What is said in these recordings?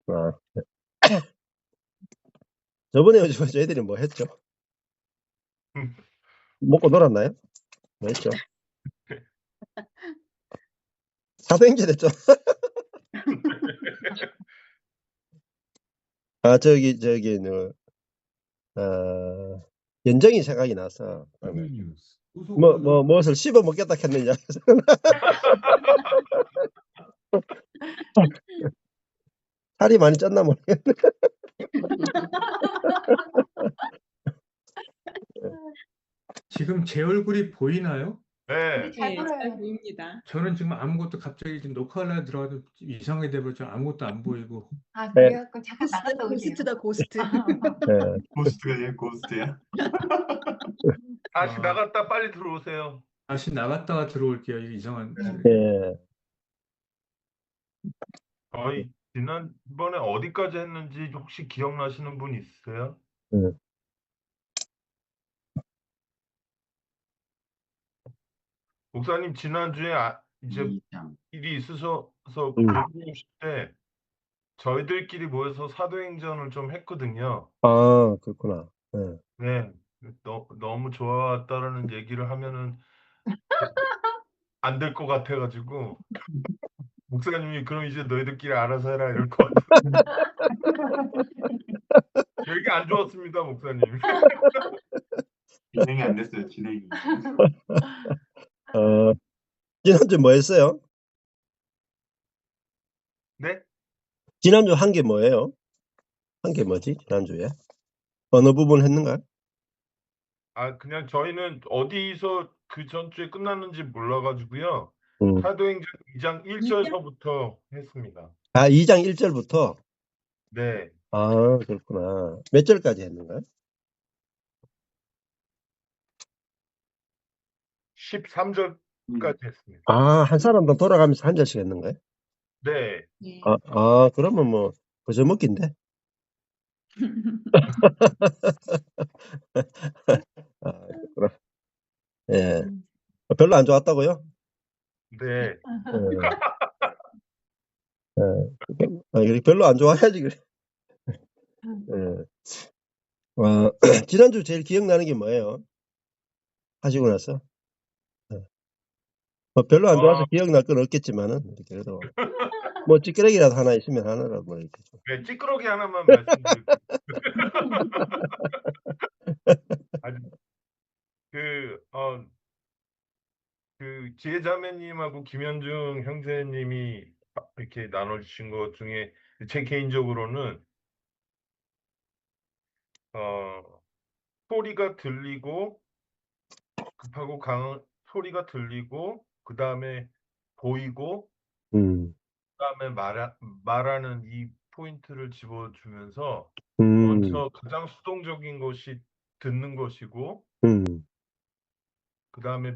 아. 저번에 저희들이 뭐 했죠? 먹고 놀았나요? 뭐 했죠? 사도행전 했죠? 아, 저기, 연정이 생각이 나서. 무엇을 씹어 먹겠다 했느냐. 살이 많이 쪘나 모르겠네. 지금 제 얼굴이 보이나요? 네. 잘 보입니다. 저는 지금 아무것도 갑자기 지금 녹화하려 들어가도 이상하게 돼버려서 아무것도 안 보이고. 아, 네. 그래갖고 잠깐 나갔다 오세요. 고스트다, 고스트. 네. 고스트가 얘 고스트야? 다시 아. 나갔다 빨리 들어오세요. 다시 나갔다가 들어올게요. 이게 이상한. 예. 저희 지난번에 어디까지 했는지 혹시 기억나시는 분 있으세요? 목사님 지난주에 이제 일이 있으셔서 고생하실 때 저희들끼리 모여서 사도행전을 좀 했거든요. 아, 그렇구나. 네. 네. 너무 좋았다라는 얘기를 하면은 안 될 것 같아가지고 목사님이 그럼 이제 너희들끼리 알아서 해라 이럴 것 같아요. 되게 안 좋았습니다, 목사님. 진행이 안 됐어요. 진행이. 지난주 뭐 했어요? 네? 지난주 한 게 뭐예요? 한 게 뭐지? 지난주에? 어느 부분 했는가? 아, 그냥 저희는 어디서 그 전주에 끝났는지 몰라가지고요. 음. 사도행전 2장 1절서부터 했습니다. 아, 2장 1절부터? 네. 아, 그렇구나. 몇 절까지 했는가요? 13절까지 했습니다. 아, 한 사람당 돌아가면서 한 절씩 했는가요? 네. 예. 그러면 뭐 거저먹기인데. 그렇구나. 예. 별로 안 좋았다고요? 네. 별로 안 좋아해야지 그래. 지난주 제일 기억나는 게 뭐예요? 하시고 나서? 별로 안 좋아서 기억날 건 없겠지만은 그래도 뭐 찌끄레기라도 하나 있으면 하나라도 뭐 이렇게 좀. 네, 찌끄러기 하나만 말씀드릴게요. 그 지혜자매님하고 김현중 형제님이 이렇게 나눠주신 것 중에 제 개인적으로는 소리가 들리고 급하고 강한 소리가 들리고 그 다음에 보이고 그다음에 말하는 이 포인트를 집어주면서 먼저 가장 수동적인 것이 듣는 것이고 그 다음에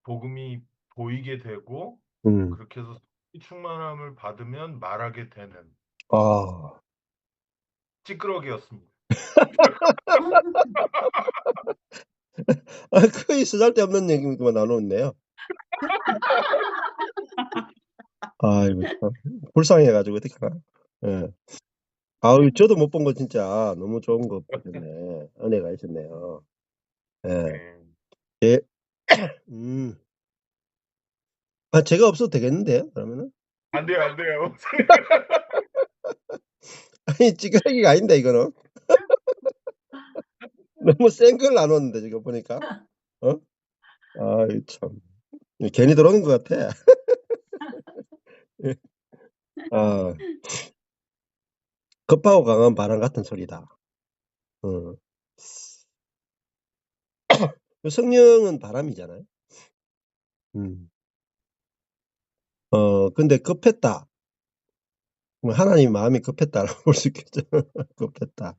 복음이 보이게 되고 그렇게 해서 충만함을 받으면 말하게 되는 찌끄러기였습니다. 거의 쓰잘데없는 얘기만 나누었네요. 아이고 참 불쌍해가지고 어떡하나. 예. 아유, 저도 못 본 거 진짜 너무 좋은 거 보셨네. 은혜가 있었네요. 예. 제가 없어도 되겠는데요, 그러면은? 안 돼요, 안 돼요. 아니, 찌끄레기가 아닌데, 이거는. 너무 센 걸 나눴는데, 지금 보니까. 아이, 참. 괜히 들어오는 것 같아. 급하고 강한 바람 같은 소리다. 성령은 바람이잖아요. 근데 급했다. 하나님 마음이 급했다라고 볼 수 있겠죠. 급했다.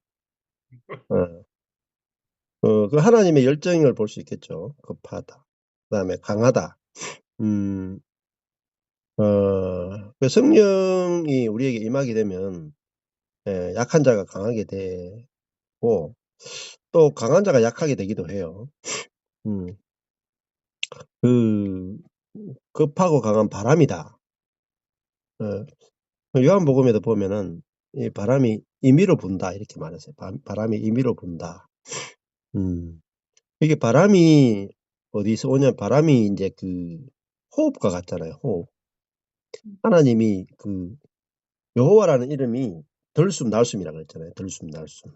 그 하나님의 열정을 볼 수 있겠죠. 급하다. 그 다음에 강하다. 그 성령이 우리에게 임하게 되면, 약한 자가 강하게 되고, 또 강한 자가 약하게 되기도 해요. 급하고 강한 바람이다. 요한복음에도 보면은 이 바람이 임의로 분다 이렇게 말했어요. 바람이 임의로 분다. 이게 바람이 어디서 오냐? 바람이 이제 그 호흡과 같잖아요. 호흡. 하나님이 그 여호와라는 이름이 들숨 날숨이라고 그랬잖아요. 들숨 날숨.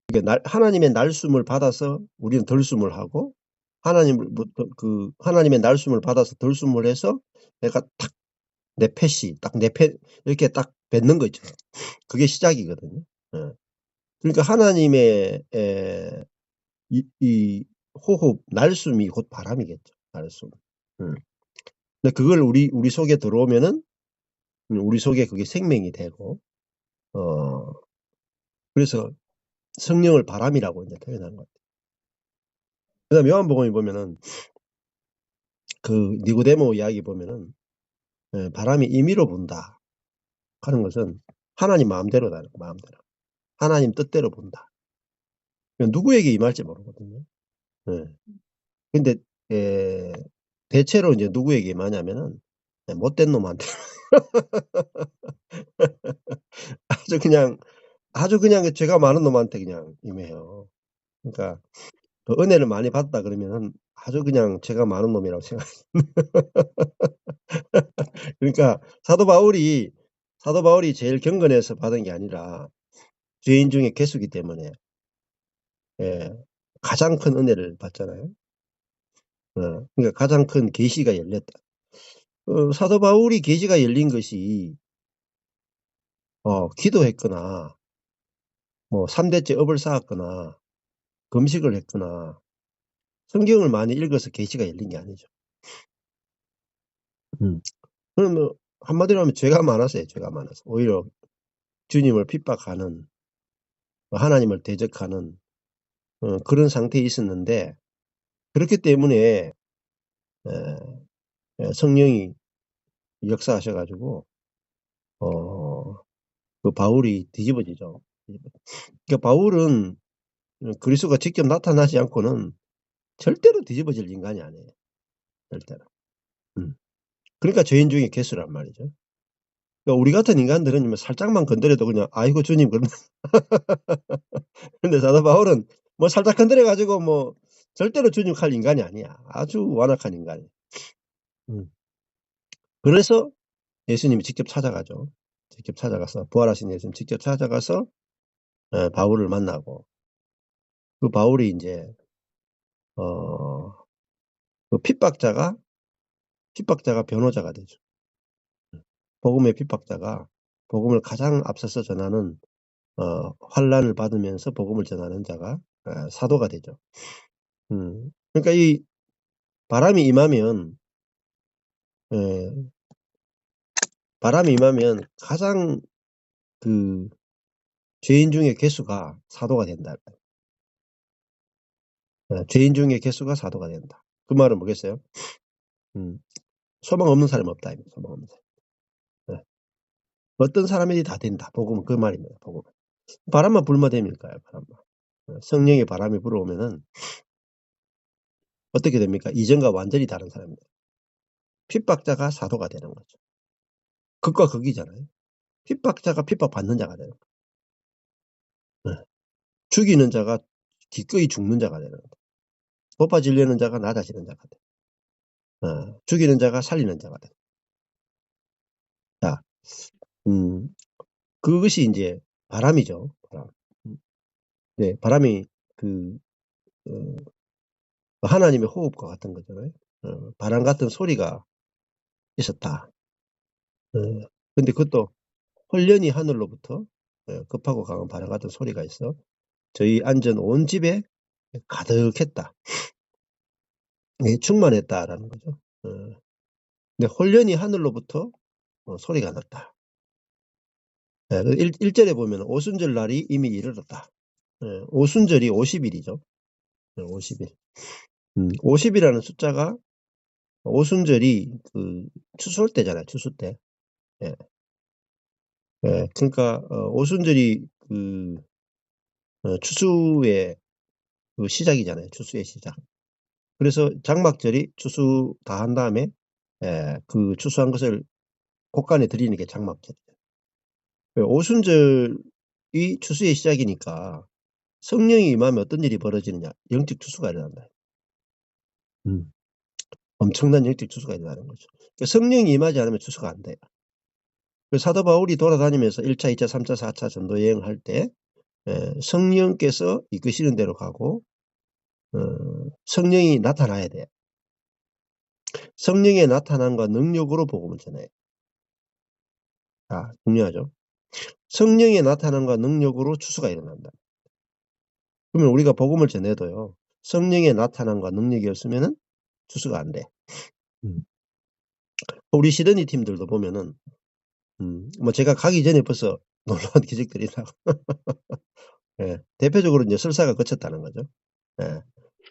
이게 하나님의 날숨을 받아서 우리는 들숨을 하고 하나님의 날숨을 받아서 들숨을 해서 내가 탁 내 펫이 딱 내 펫 이렇게 딱 뱉는 거 있죠. 그게 시작이거든요. 예. 그러니까 하나님의 이 호흡 날숨이 곧 바람이겠죠. 날숨. 근데 그걸 우리 속에 들어오면은 우리 속에 그게 생명이 되고 그래서 성령을 바람이라고 이제 표현한 것 같아요. 그다음에 요한복음에 보면은 그 니고데모 이야기 보면은 바람이 임의로 분다 하는 것은 하나님 마음대로다. 마음대로. 하나님 뜻대로 분다. 누구에게 임할지 모르거든요. 근데 대체로 이제 누구에게 임하냐면은 못된 놈한테 아주 그냥 죄가 많은 놈한테 그냥 임해요. 그러니까 그 은혜를 많이 받다 그러면은 아주 그냥 죄가 많은 놈이라고 생각해요. 그러니까 사도 바울이 제일 경건해서 받은 게 아니라 죄인 중에 괴수기 때문에 가장 큰 은혜를 받잖아요. 그러니까 가장 큰 계시가 열렸다. 사도 바울이 계시가 열린 것이 기도했거나 뭐 3대째 업을 쌓았거나 금식을 했거나 성경을 많이 읽어서 계시가 열린 게 아니죠. 그러면 한마디로 하면 죄가 많았어요. 죄가 많아서 오히려 주님을 핍박하는 하나님을 대적하는 그런 상태에 있었는데 그렇기 때문에 성령이 역사하셔가지고 그 바울이 뒤집어지죠. 그러니까 바울은 그리스도가 직접 나타나지 않고는 절대로 뒤집어질 인간이 아니에요. 절대로. 그러니까 죄인 중에 괴수란 말이죠. 그러니까 우리 같은 인간들은 뭐 살짝만 건드려도 그냥 아이고 주님 그런다. 근데 사도 바울은 뭐 살짝 건드려가지고 뭐 절대로 주님 칼 인간이 아니야. 아주 완악한 인간이에요. 그래서 예수님이 직접 찾아가죠. 직접 찾아가서 부활하신 예수님 직접 찾아가서 바울을 만나고 그 바울이 이제 그 핍박자가 변호자가 되죠. 복음의 핍박자가 복음을 가장 앞서서 전하는 환난을 받으면서 복음을 전하는 자가 사도가 되죠. 그러니까 이 바람이 임하면 가장 그 죄인 중에 괴수가 사도가 된다. 죄인 중에 괴수가 사도가 된다. 그 말은 뭐겠어요? 소망 없는 사람이 없다. 소망 없는 사람. 어떤 사람이 다 된다. 복음은 그 말입니다. 복음. 바람만 불면 됩니까? 바람만. 성령의 바람이 불어오면은 어떻게 됩니까? 이전과 완전히 다른 사람입니다. 핍박자가 사도가 되는 거죠. 극과 극이잖아요. 핍박자가 핍박받는 자가 되는 거예요. 죽이는 자가 기꺼이 죽는 자가 되는 거예요. 높아지려는 자가 낮아지는 자가 돼요. 죽이는 자가 살리는 자가 돼요. 자, 그것이 이제 바람이죠. 바람. 네, 바람이 하나님의 호흡과 같은 거잖아요. 바람 같은 소리가 있었다. 근데 그것도 홀련히 하늘로부터 급하고 강한 바람 같은 소리가 있어 저희 안전 온 집에 가득했다. 충만했다라는 거죠. 근데 홀련히 하늘로부터 소리가 났다. 1절에 보면 오순절 날이 이미 이르렀다. 오순절이 50일이죠. 50일. 50이라는 숫자가 오순절이 그 추수할 때잖아요. 추수 때. 그러니까 오순절이 그 추수의 그 시작이잖아요. 추수의 시작. 그래서 장막절이 추수 다 한 다음에 그 추수한 것을 곡간에 드리는 게 장막절이에요. 오순절이 추수의 시작이니까 성령이 임하면 어떤 일이 벌어지느냐? 영적 추수가 일어난다. 엄청난 영적 추수가 일어나는 거죠. 그러니까 성령이 임하지 않으면 추수가 안 돼요. 사도 바울이 돌아다니면서 1차, 2차, 3차, 4차 전도 여행할 때 성령께서 이끄시는 대로 가고 성령이 나타나야 돼요. 성령의 나타남과 능력으로 복음을 전해요. 중요하죠. 성령의 나타남과 능력으로 추수가 일어난다. 그러면 우리가 복음을 전해도요. 성령의 나타남과 능력이 없으면은 추수가 안 돼. 우리 시드니 팀들도 보면은 뭐 제가 가기 전에 벌써 놀라운 기적들이 나고 예, 대표적으로 이제 설사가 거쳤다는 거죠. 예.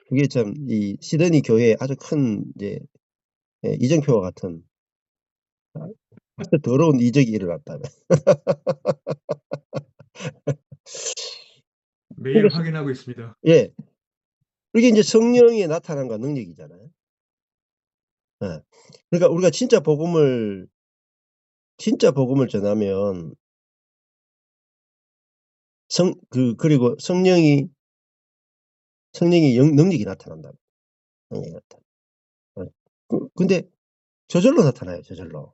그게 참 이 시드니 교회에 아주 큰 이제 이정표와 같은 더러운 이적이 일어났다면. 매일 확인하고 있습니다. 예. 이게 이제 성령의 나타남과 능력이잖아요. 예. 그러니까 우리가 진짜 복음을 전하면 그리고 성령이 능력이 나타난다. 능력이 나타나. 근데 저절로 나타나요. 저절로.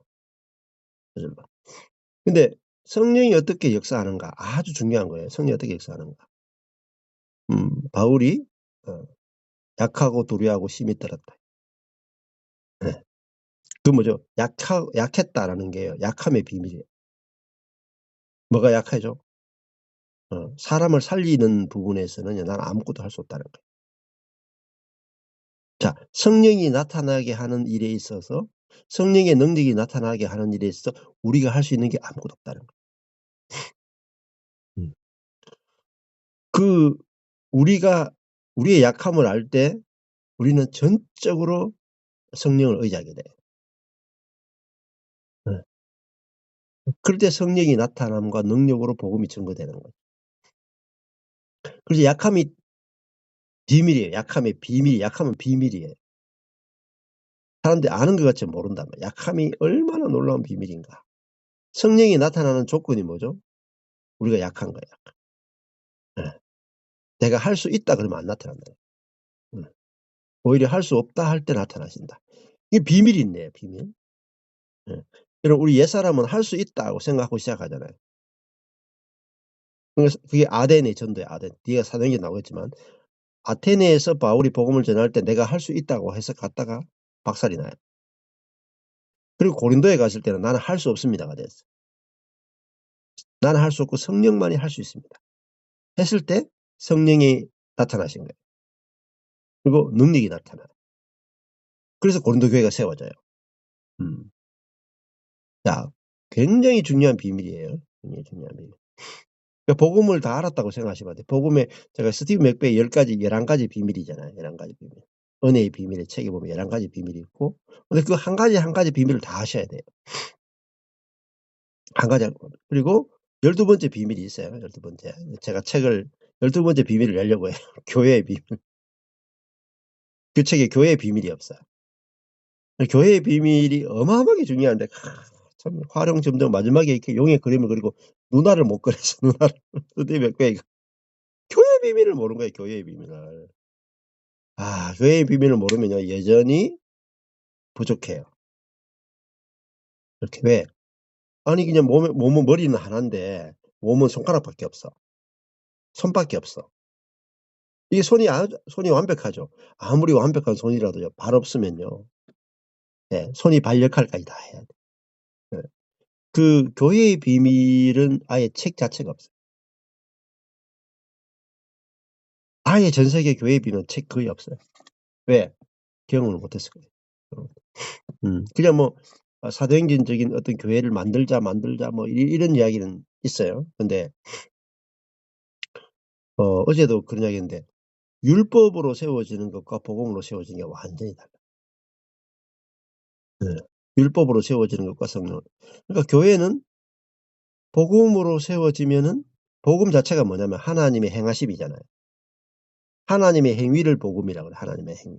근데 성령이 어떻게 역사하는가 아주 중요한 거예요. 성령이 어떻게 역사하는가. 바울이 약하고 두려워하고 심히 떨었다. 네. 그 뭐죠? 약했다라는 게요. 약함의 비밀이에요. 뭐가 약하죠? 사람을 살리는 부분에서는 난 아무것도 할 수 없다는 거예요. 자, 성령이 나타나게 하는 일에 있어서 성령의 능력이 나타나게 하는 일에 있어서 우리가 할 수 있는 게 아무것도 없다는 거예요. 우리의 약함을 알 때 우리는 전적으로 성령을 의지하게 돼요. 그럴 때 성령이 나타남과 능력으로 복음이 증거되는 거예요. 그래서 약함이 비밀이에요. 약함의 비밀이. 약함은 비밀이에요. 사람들이 아는 것 같지 모른단 말이에요. 약함이 얼마나 놀라운 비밀인가. 성령이 나타나는 조건이 뭐죠? 우리가 약한 거예요. 네. 내가 할 수 있다 그러면 안 나타난다. 오히려 할 수 없다 할 때 나타나신다. 이게 비밀이 있네요. 비밀. 네. 여러분 우리 옛사람은 할 수 있다고 생각하고 시작하잖아요. 그게 아덴의 전도예요. 아덴. 뒤에 사도행전에 나오겠지만 아테네에서 바울이 복음을 전할 때 내가 할 수 있다고 해서 갔다가 박살이 나요. 그리고 고린도에 갔을 때는 나는 할 수 없습니다가 됐어요. 나는 할 수 없고 성령만이 할 수 있습니다. 했을 때 성령이 나타나신 거예요. 그리고 능력이 나타나요. 그래서 고린도 교회가 세워져요. 자, 굉장히 중요한 비밀이에요. 굉장히 중요한 비밀. 그러니까 복음을 다 알았다고 생각하시면 돼요. 복음에 제가 스티브 맥베이 11가지 비밀이잖아요. 11가지 비밀. 은혜의 비밀의 책에 보면 11가지 비밀이 있고 근데 그 한 가지 비밀을 다 하셔야 돼요. 한 가지. 그리고 12번째 비밀이 있어요. 12번째. 제가 책을 12번째 비밀을 내려고 해요. 교회의 비밀. 그 책에 교회의 비밀이 없어요. 교회의 비밀이 어마어마하게 중요한데 참 활용 점정 마지막에 이렇게 용의 그림을 그리고 누나를 못 그려서 누나를 스티브 맥베이가 교회의 비밀을 모르는 거예요. 교회의 비밀을. 교회의 비밀을 모르면요. 여전히 부족해요. 이렇게 왜? 아니 그냥 몸은 머리는 하나인데 몸은 손가락밖에 없어. 손밖에 없어. 이게 손이 완벽하죠. 아무리 완벽한 손이라도요. 발 없으면요. 네, 손이 발 역할까지 다 해야 돼. 네. 그 교회의 비밀은 아예 책 자체가 없어요. 아예 전 세계 교회의 비밀은 책 거의 없어요. 왜? 경험을 못했을 거예요. 그냥 뭐 사도행전적인 어떤 교회를 만들자 뭐 이런 이야기는 있어요. 근데 어제도 그런 이야기인데 율법으로 세워지는 것과 복음으로 세워지는 게 완전히 달라요. 네. 율법으로 세워지는 것과 성령. 그러니까 교회는 복음으로 세워지면은 복음 자체가 뭐냐면 하나님의 행하심이잖아요. 하나님의 행위를 복음이라고 해요. 하나님의 행위.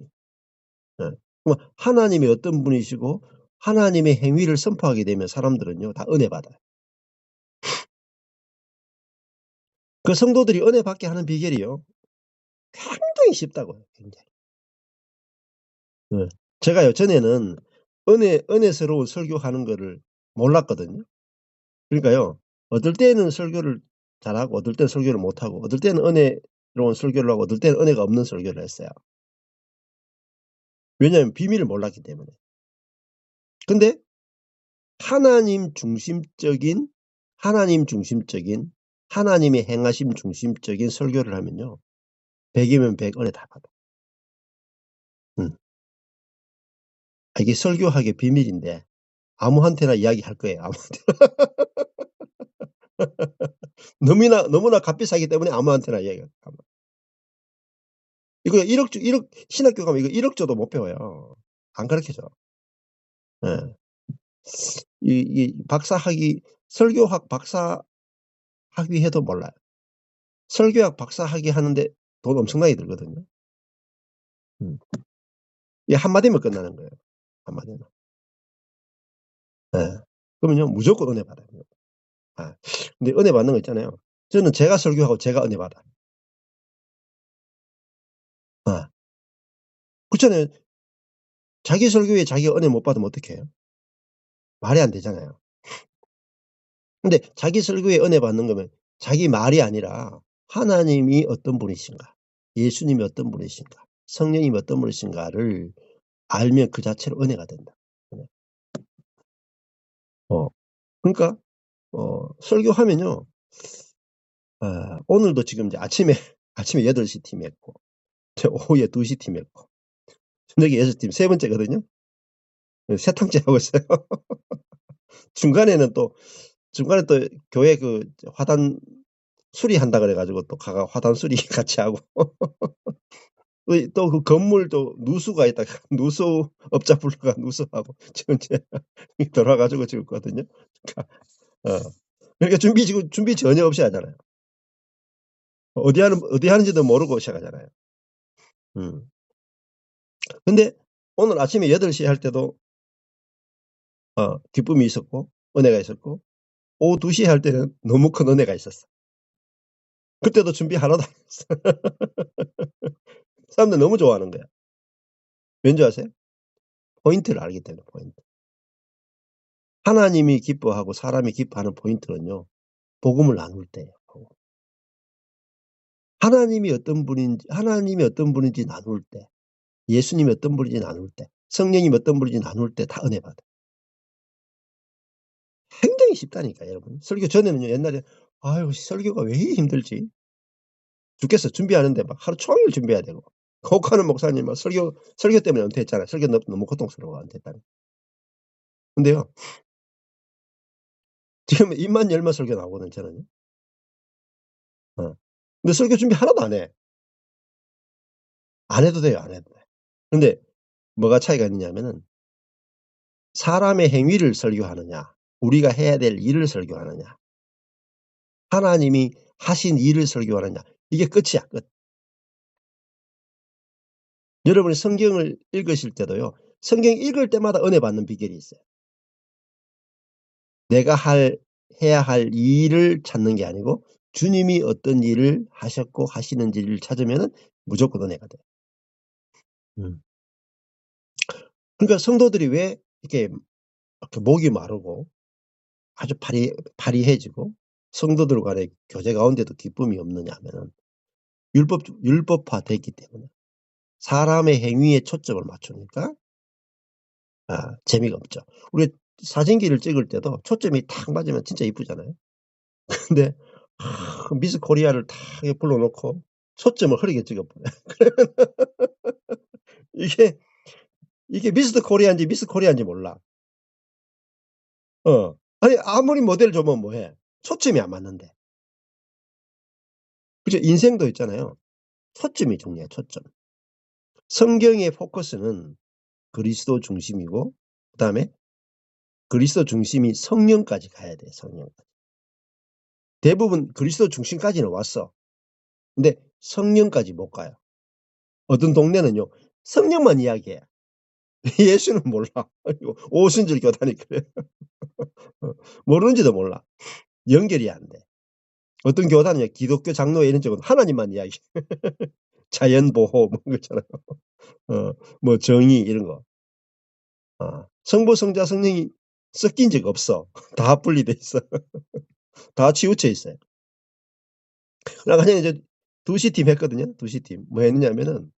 그럼 하나님이 어떤 분이시고 하나님의 행위를 선포하게 되면 사람들은요 다 은혜 받아요. 그 성도들이 은혜 받게 하는 비결이요. 굉장히 쉽다고요. 굉장히. 네. 제가요 전에는 은혜스러운 설교하는 거를 몰랐거든요. 그러니까요. 어떨 때는 설교를 잘하고 어떨 때는 설교를 못하고 어떨 때는 은혜로운 설교를 하고 어떨 때는 은혜가 없는 설교를 했어요. 왜냐하면 비밀을 몰랐기 때문에. 근데 하나님 중심적인 하나님의 행하심 중심적인 설교를 하면요. 100이면 100 은혜 다 받아. 이게 설교학의 비밀인데 아무한테나 이야기할 거예요. 아무한테나. 너무나 값비싸기 때문에 아무한테나 이야기해요. 이거 1억 신학교 가면 이거 1억 줘도 못 배워요. 안 가르쳐줘. 예. 이 설교학 박사 학위 해도 몰라요. 설교학 박사 학위 하는데 돈 엄청나게 들거든요. 이 한마디면 끝나는 거예요. 한마디면. 예. 그러면요, 무조건 은혜 받아요. 근데 은혜 받는 거 있잖아요. 저는 제가 설교하고 제가 은혜 받아요. 그렇잖아요. 자기 설교에 자기가 은혜 못 받으면 어떡해요? 말이 안 되잖아요. 근데 자기 설교에 은혜 받는 거면 자기 말이 아니라 하나님이 어떤 분이신가, 예수님이 어떤 분이신가, 성령님이 어떤 분이신가를 알면 그 자체로 은혜가 된다. 그러니까 설교하면요. 오늘도 지금 이제 아침에 8시 팀 했고 오후에 2시 팀 했고 저녁에 6팀 세 번째거든요. 세 탕째 하고 있어요. 중간에 또 교회 그 화단 수리한다 그래가지고 또 가가 화단 수리 같이 하고 또 그 건물도 누수가 있다 누수업자 불러가 누수하고 지금 이제 돌아가지고 지금 있거든요. 그러니까 준비 전혀 없이 하잖아요. 어디 하는지도 모르고 시작하잖아요. 근데 오늘 아침에 8시에 할 때도 기쁨이 있었고 은혜가 있었고 오후 2시에 할 때는 너무 큰 은혜가 있었어. 그때도 준비 하나도 안 했어. 사람들 너무 좋아하는 거야. 왠지 아세요? 포인트를 알기 때문에 포인트. 하나님이 기뻐하고 사람이 기뻐하는 포인트는요. 복음을 나눌 때예요. 하나님이 어떤 분인지 나눌 때, 예수님이 어떤 분인지 나눌 때, 성령님이 어떤 분인지 나눌 때 다 은혜 받아요. 굉장히 쉽다니까 여러분. 설교 전에는요. 옛날에 아유 설교가 왜 힘들지? 죽겠어. 준비하는데 막 하루 종일 준비해야 되고. 거룩하는 목사님 막 설교 때문에 은퇴했잖아요. 설교 너무 고통스러워 은퇴했다니. 근데요. 지금 입만 열면 설교 나오거든 저는. 근데 설교 준비 하나도 안 해. 안 해도 돼요. 안 해도 돼. 근데 뭐가 차이가 있느냐면은 사람의 행위를 설교하느냐, 우리가 해야 될 일을 설교하느냐, 하나님이 하신 일을 설교하느냐, 이게 끝이야, 끝. 여러분이 성경을 읽으실 때도요, 성경 읽을 때마다 은혜 받는 비결이 있어요. 내가 해야 할 일을 찾는 게 아니고 주님이 어떤 일을 하셨고 하시는지를 찾으면 무조건 은혜가 돼요. 그러니까 성도들이 왜 이렇게 목이 마르고 아주 파리해지고 성도들 간의 교제 가운데도 기쁨이 없느냐 하면은 율법화됐기 때문에 사람의 행위에 초점을 맞추니까 재미가 없죠. 우리 사진기를 찍을 때도 초점이 탁 맞으면 진짜 이쁘잖아요. 근데 미스 코리아를 탁 불러놓고 초점을 흐리게 찍어버려요. 그러면 이게 미스 코리아인지 몰라. 아니 아무리 모델 주면 뭐해. 초점이 안 맞는데. 그죠? 인생도 있잖아요. 초점이 중요해. 초점. 성경의 포커스는 그리스도 중심이고 그다음에 그리스도 중심이 성령까지 가야 돼. 성령까지. 대부분 그리스도 중심까지는 왔어. 근데 성령까지 못 가요. 어떤 동네는요. 성령만 이야기해. 예수는 몰라. 오순절 교단이 그래. 모르는지도 몰라. 연결이 안 돼. 어떤 교단은 기독교 장로회 이런 쪽은 하나님만 이야기. 자연보호 뭐 그렇잖아요. 뭐 정의 이런 거. 성부, 성자, 성령이 섞인 적 없어. 다 분리돼 있어. 다 치우쳐 있어요. 그냥 이제 2시 팀 했거든요. 2시 팀. 뭐 했느냐면은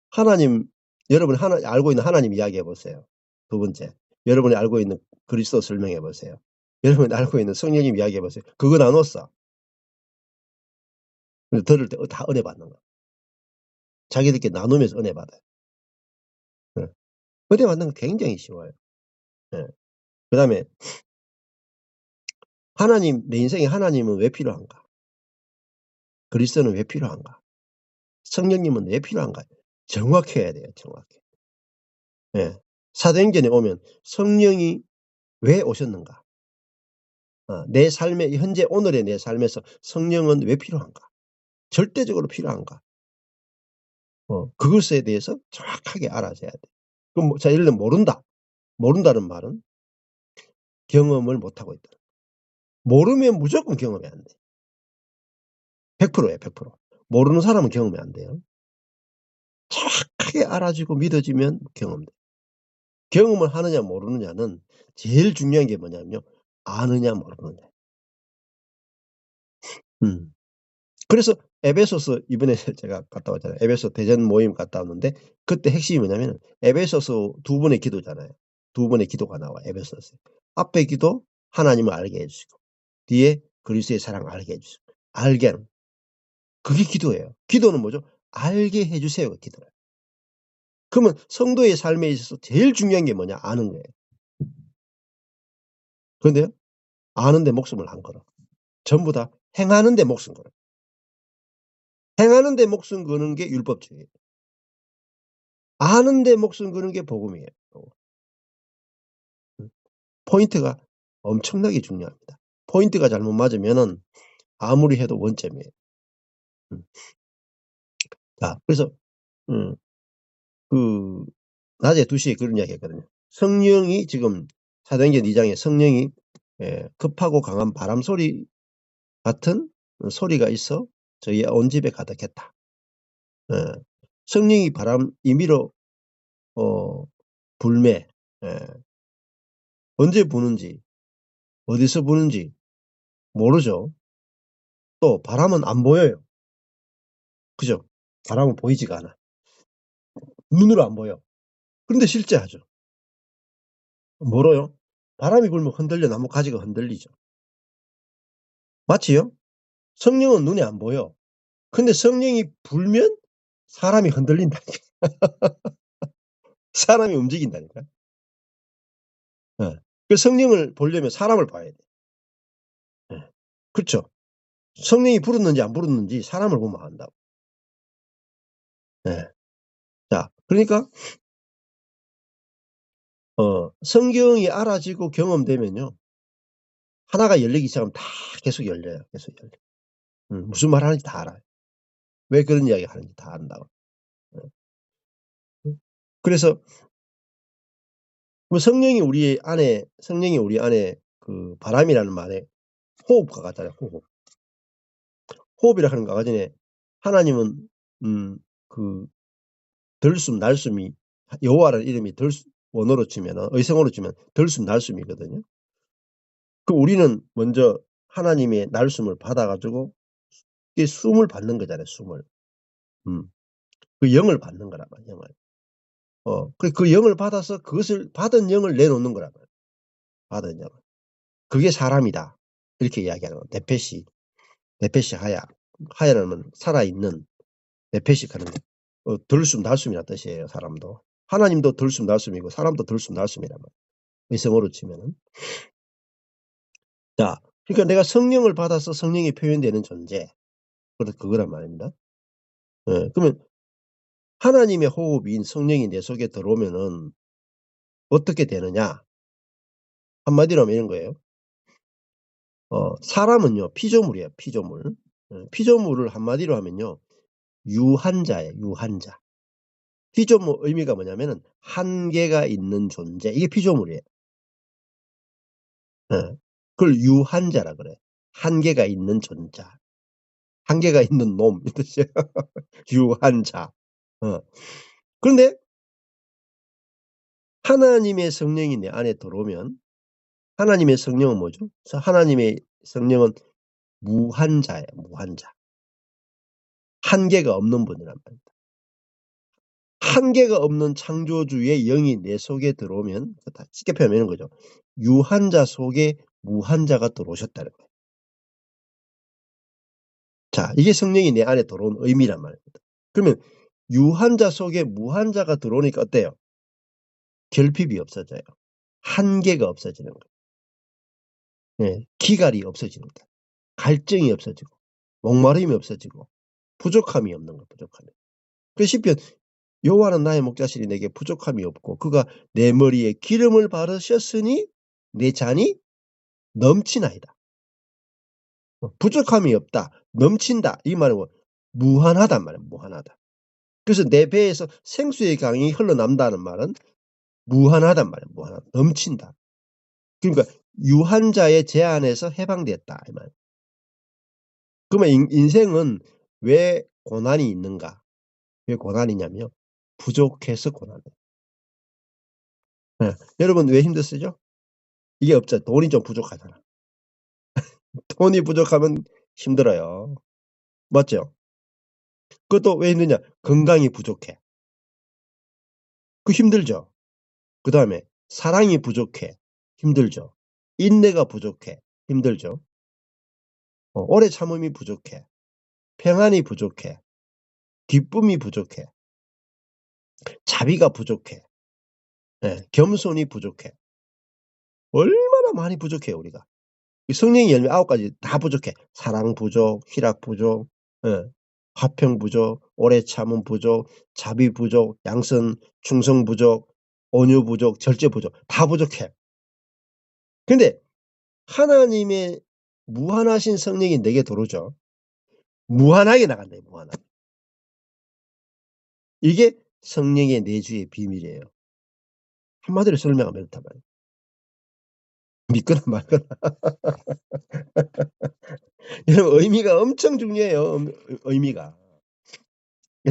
하나님, 여러분이 알고 있는 하나님 이야기해 보세요. 두 번째, 여러분이 알고 있는 그리스도 설명해 보세요. 여러분이 알고 있는 성령님 이야기해 보세요. 그거 나눴어. 들을 때 다 은혜 받는 거. 자기들끼리 나누면서 은혜 받아요. 네. 은혜 받는 거 굉장히 쉬워요. 네. 그 다음에 하나님, 내 인생에 하나님은 왜 필요한가? 그리스도는 왜 필요한가? 성령님은 왜 필요한가? 정확해야 돼요. 정확해. 네. 사도행전에 오면 성령이 왜 오셨는가? 내 삶의 현재 오늘의 내 삶에서 성령은 왜 필요한가? 절대적으로 필요한가? 그것에 대해서 정확하게 알아줘야 돼. 그럼 자, 예를 들면 모른다. 모른다는 말은 경험을 못하고 있다. 모르면 무조건 경험이 안 돼. 100%예요. 100%. 모르는 사람은 경험이 안 돼요. 정확하게 알아주고 믿어지면 경험돼. 경험을 하느냐 모르느냐는 제일 중요한 게 뭐냐면요. 아느냐 모르느냐. 그래서 에베소서 이번에 제가 갔다 왔잖아요. 에베소 대전 모임 갔다 왔는데 그때 핵심이 뭐냐면 에베소서 2번의 기도잖아요. 2번의 기도가 나와 에베소서. 앞에 기도 하나님을 알게 해주시고 뒤에 그리스도의 사랑을 알게 해주시고 알게 하는 그게 기도예요. 기도는 뭐죠? 알게 해주세요. 기도예요. 그러면 성도의 삶에 있어서 제일 중요한 게 뭐냐? 아는 거예요. 그런데요. 아는데 목숨을 안 걸어. 전부 다 행하는데 목숨 걸어. 행하는데 목숨 거는 게 율법주의예요. 아는데 목숨 거는 게 복음이에요. 포인트가 엄청나게 중요합니다. 포인트가 잘못 맞으면은 아무리 해도 원점이에요. 자, 그래서 그 낮에 2시에 그런 이야기 했거든요. 성령이 지금 사도행전 2장에 성령이 급하고 강한 바람 소리 같은 소리가 있어 저희 온 집에 가득했다. 성령이 바람 임의로 불매 언제 부는지 어디서 부는지 모르죠. 또 바람은 안 보여요. 그죠? 바람은 보이지가 않아. 눈으로 안 보여. 그런데 실제 하죠. 뭐로요? 바람이 불면 흔들려 나무 가지가 흔들리죠. 마치요? 성령은 눈에 안 보여. 근데 성령이 불면 사람이 흔들린다니까. 사람이 움직인다니까. 그 성령을 보려면 사람을 봐야 돼. 그렇죠. 성령이 불었는지 안 불었는지 사람을 보면 안다고. 자, 그러니까 성경이 알아지고 경험되면요. 하나가 열리기 시작하면 다 계속 열려요. 계속 열려. 무슨 말 하는지 다 알아요. 왜 그런 이야기 하는지 다 안다고. 그래서 성령이 우리 안에 그 바람이라는 말에 호흡과 같잖아요. 호흡이라 하는 거 아까 전에 하나님은 그 들숨 날숨이 여호와라는 이름이 원어로 치면 의성어로 치면 들숨 날숨이거든요. 그럼 우리는 먼저 하나님의 날숨을 받아가지고 이 숨을 받는 거잖아요. 숨을. 그 영을 받는 거란 말이에요. 영을. 그 영을 받아서 그것을 받은 영을 내놓는 거란 말이에요. 받은 영을. 그게 사람이다. 이렇게 이야기하는 거예요. 네페시 하야. 하야라는 살아있는 네페시 하는 거. 들숨 날숨이라는 뜻이에요. 사람도. 하나님도 들숨 날숨이고 사람도 들숨 날숨이란 말이에요. 의성어로 치면은. 자, 그러니까 내가 성령을 받아서 성령이 표현되는 존재. 그거란 말입니다. 그러면 하나님의 호흡인 성령이 내 속에 들어오면은 어떻게 되느냐? 한마디로 하면 이런 거예요. 사람은요, 피조물이에요, 피조물. 피조물을 한마디로 하면요, 유한자예요, 유한자. 피조물 의미가 뭐냐면은 한계가 있는 존재. 이게 피조물이에요. 그걸 유한자라 그래. 한계가 있는 존자, 한계가 있는 놈, 이 뜻이에요. 유한자. 그런데 하나님의 성령이 내 안에 들어오면 하나님의 성령은 뭐죠? 하나님의 성령은 무한자예요. 무한자. 한계가 없는 분이란 말입니다. 한계가 없는 창조주의 영이 내 속에 들어오면 쉽게 표현하는 거죠. 유한자 속에 무한자가 들어오셨다는 거예요. 자, 이게 성령이 내 안에 들어온 의미란 말입니다. 그러면 유한자 속에 무한자가 들어오니까 어때요? 결핍이 없어져요. 한계가 없어지는 거예요. 네, 기갈이 없어지는 거예요. 갈증이 없어지고 목마름이 없어지고 부족함이 없는 거예요. 부족함이. 그 시편 여호와는 나의 목자시니 내게 부족함이 없고 그가 내 머리에 기름을 바르셨으니 내 잔이 넘치나이다. 부족함이 없다. 넘친다. 이 말은 무한하단 말이에요. 무한하다. 그래서 내 배에서 생수의 강이 흘러남다는 말은 무한하단 말이에요. 무한하다. 넘친다. 그러니까 유한자의 제한에서 해방됐다. 이 말. 그러면 인생은 왜 고난이 있는가? 왜 고난이냐면 부족해서 고난이에요. 네. 여러분 왜 힘드시죠? 이게 없죠. 돈이 좀 부족하잖아. 돈이 부족하면 힘들어요. 맞죠? 그것도 왜 힘드냐? 건강이 부족해. 그 힘들죠. 그 다음에 사랑이 부족해. 힘들죠. 인내가 부족해. 힘들죠. 오래 참음이 부족해. 평안이 부족해. 기쁨이 부족해. 자비가 부족해. 네, 겸손이 부족해. 얼마나 많이 부족해요, 우리가. 성령의 열매 9가지 다 부족해. 사랑 부족, 희락 부족, 화평 부족, 오래 참음 부족, 자비 부족, 양선, 충성 부족, 온유 부족, 절제 부족 다 부족해. 근데 하나님의 무한하신 성령이 내게 들어오죠. 무한하게 나간다. 무한하게. 이게 성령의 내주의 비밀이에요. 한마디로 설명하면 이렇단 말이에요. 믿거나 말거나. 여러분 의미가 엄청 중요해요. 의미가.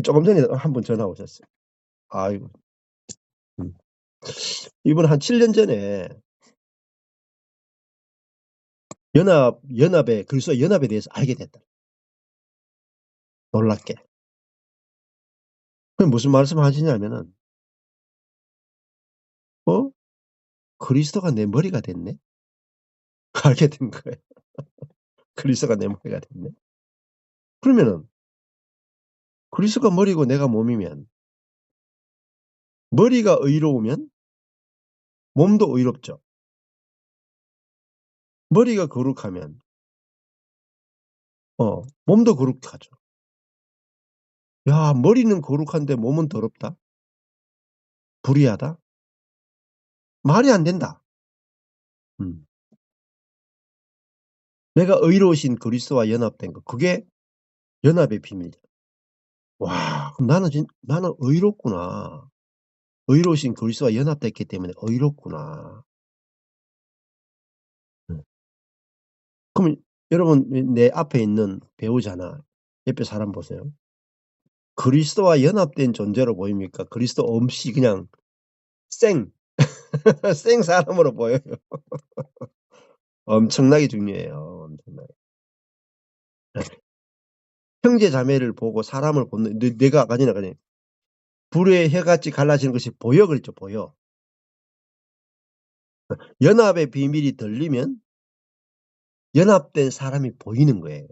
조금 전에 한 분 전화 오셨어요. 아이고. 이분 한 7년 전에 연합에 그리스도 연합에 대해서 알게 됐다. 놀랍게. 그럼 무슨 말씀하시냐면은 그리스도가 내 머리가 됐네. 알게 된 거예요. 그리스도가 내 머리가 됐네. 그러면은 그리스도가 머리고 내가 몸이면 머리가 의로우면 몸도 의롭죠. 머리가 거룩하면 몸도 거룩하죠. 야, 머리는 거룩한데 몸은 더럽다? 불의하다? 말이 안 된다. 내가 의로우신 그리스도와 연합된 거, 그게 연합의 비밀이야. 와, 그럼 나는 의롭구나. 의로우신 그리스도와 연합됐기 때문에 의롭구나. 그럼 여러분 내 앞에 있는 배우자나 옆에 사람 보세요. 그리스도와 연합된 존재로 보입니까? 그리스도 없이 그냥 생 사람으로 보여요. 엄청나게 중요해요. 엄청나게. 형제 자매를 보고 사람을 보는 내가 아니나 그냥 불의 혀같이 갈라지는 것이 보여 그랬죠. 보여. 연합의 비밀이 들리면 연합된 사람이 보이는 거예요.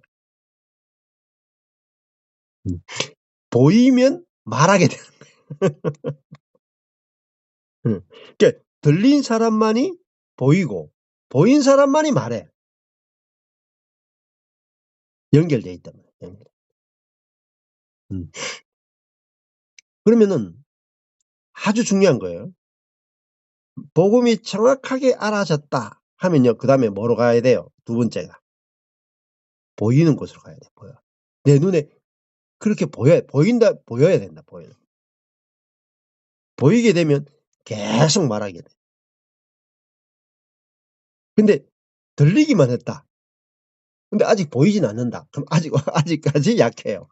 보이면 말하게 되는 거예요. 그러니까 들린 사람만이 보이고 보인 사람만이 말해. 연결되어 있단 말이에요. 그러면은 아주 중요한 거예요. 복음이 정확하게 알아졌다 하면요. 그 다음에 뭐로 가야 돼요? 두 번째가. 보이는 곳으로 가야 돼. 보여. 내 눈에 그렇게 보여야 된다. 보여요. 보이게 되면 계속 말하게 돼. 근데 들리기만 했다. 근데 아직 보이진 않는다. 그럼 아직까지 약해요.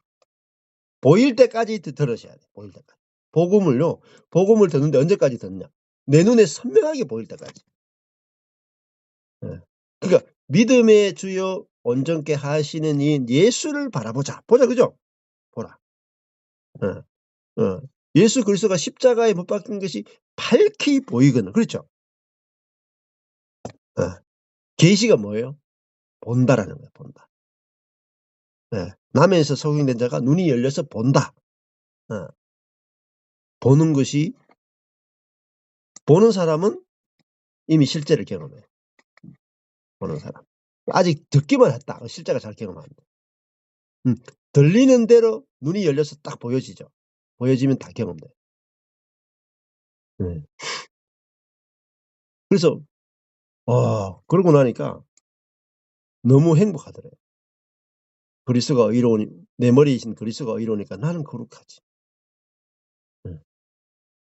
보일 때까지 들으셔야 돼요. 보일 때까지. 복음을 듣는데 언제까지 듣냐? 내 눈에 선명하게 보일 때까지. 예. 그러니까 믿음의 주요 온전케 하시는 이 예수를 바라보자. 보자, 그죠? 보라. 예수 그리스도가 십자가에 못 박힌 것이 밝히 보이거든. 그렇죠? 계시가 뭐예요? 본다라는 거예요. 본다. 남에서 속임된 자가 눈이 열려서 본다. 보는 것이, 보는 사람은 이미 실제를 경험해요. 보는 사람. 아직 듣기만 했다. 실제가 잘 경험 안 돼. 들리는 대로 눈이 열려서 딱 보여지죠. 보여지면 다 경험돼. 그래서 그러고 나니까 너무 행복하더래요. 그리스도가 의로우니, 내 머리에 있는 그리스도가 의로우니까 나는 거룩하지.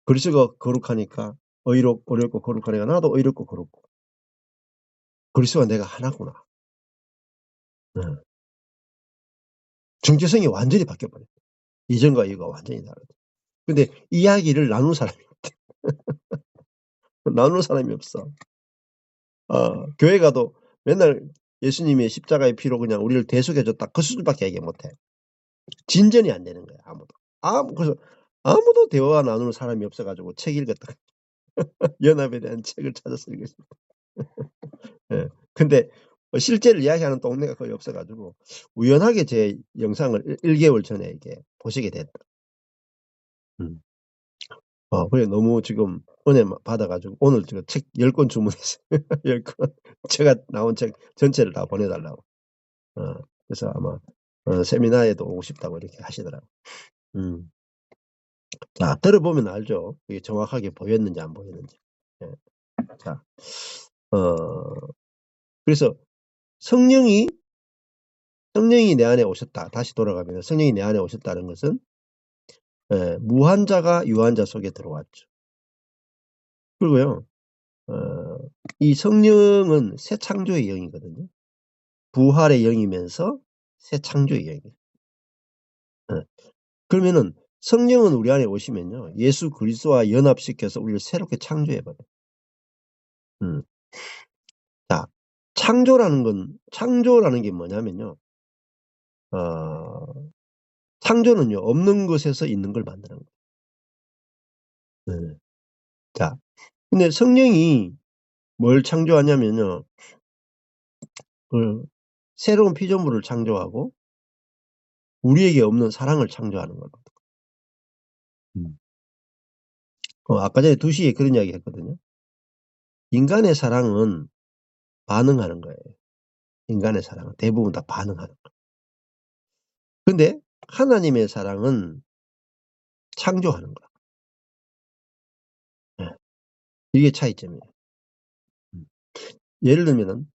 그리스도가 거룩하니까 어렵고 거룩하니까 나도 의롭고 거룩고. 그리스도가 내가 하나구나. 정체성이 완전히 바뀌어버려요. 이전과 이후가 완전히 다르다. 근데 이야기를 나누는 사람이 없대. 나누는 사람이 없어. 교회 가도 맨날 예수님의 십자가의 피로 그냥 우리를 대속해줬다. 그 수준밖에 얘기 못해. 진전이 안 되는 거야, 아무도. 그래서 아무도 대화 나누는 사람이 없어가지고 책 읽었다. 연합에 대한 책을 찾아서 읽었습니다. 근데 실제를 이야기하는 동네가 거의 없어가지고 우연하게 제 영상을 1개월 전에 이게 보시게 됐다. 그래 너무 지금 은혜 받아가지고 오늘 제가 책 10권 주문했어요. 10권. 제가 나온 책 전체를 다 보내달라고. 그래서 아마 세미나에도 오고 싶다고 이렇게 하시더라고요. 자, 들어보면 알죠. 이게 정확하게 보였는지 안 보였는지. 자, 그래서 성령이 내 안에 오셨다. 다시 돌아가면 성령이 내 안에 오셨다는 것은 무한자가 유한자 속에 들어왔죠. 그리고요, 이 성령은 새 창조의 영이거든요. 부활의 영이면서 새 창조의 영이에요. 그러면은 성령은 우리 안에 오시면요, 예수 그리스도와 연합시켜서 우리를 새롭게 창조해버려요. 자, 창조라는 게 뭐냐면요, 창조는요, 없는 것에서 있는 걸 만드는 거예요. 자, 근데 성령이 뭘 창조하냐면요, 새로운 피조물을 창조하고 우리에게 없는 사랑을 창조하는 거예요. 아까 전에 2시에 그런 이야기 했거든요. 인간의 사랑은 반응하는 거예요. 인간의 사랑은 대부분 다 반응하는 거예요. 근데 하나님의 사랑은 창조하는 거예요. 이게 차이점이에요. 예를 들면은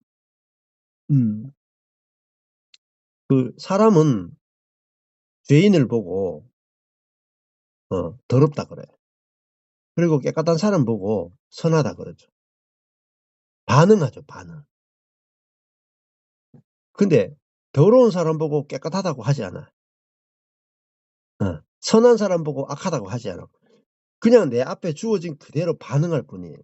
그 사람은 죄인을 보고 더럽다 그래요. 그리고 깨끗한 사람 보고 선하다 그러죠. 반응하죠, 반응. 근데 더러운 사람 보고 깨끗하다고 하지 않아. 선한 사람 보고 악하다고 하지 않아. 그냥 내 앞에 주어진 그대로 반응할 뿐이에요.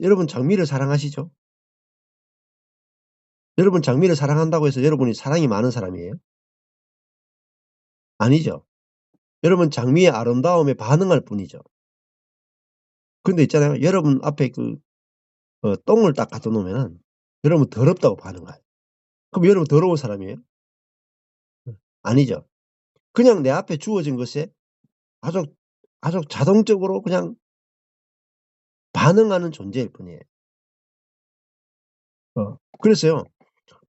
여러분 장미를 사랑하시죠? 여러분 장미를 사랑한다고 해서 여러분이 사랑이 많은 사람이에요? 아니죠. 여러분 장미의 아름다움에 반응할 뿐이죠. 근데 있잖아요. 여러분 앞에 똥을 딱 갖다 놓으면은 여러분 더럽다고 반응해요. 그럼 여러분 더러운 사람이에요? 아니죠. 그냥 내 앞에 주어진 것에 아주 자동적으로 그냥 반응하는 존재일 뿐이에요. 그래서요,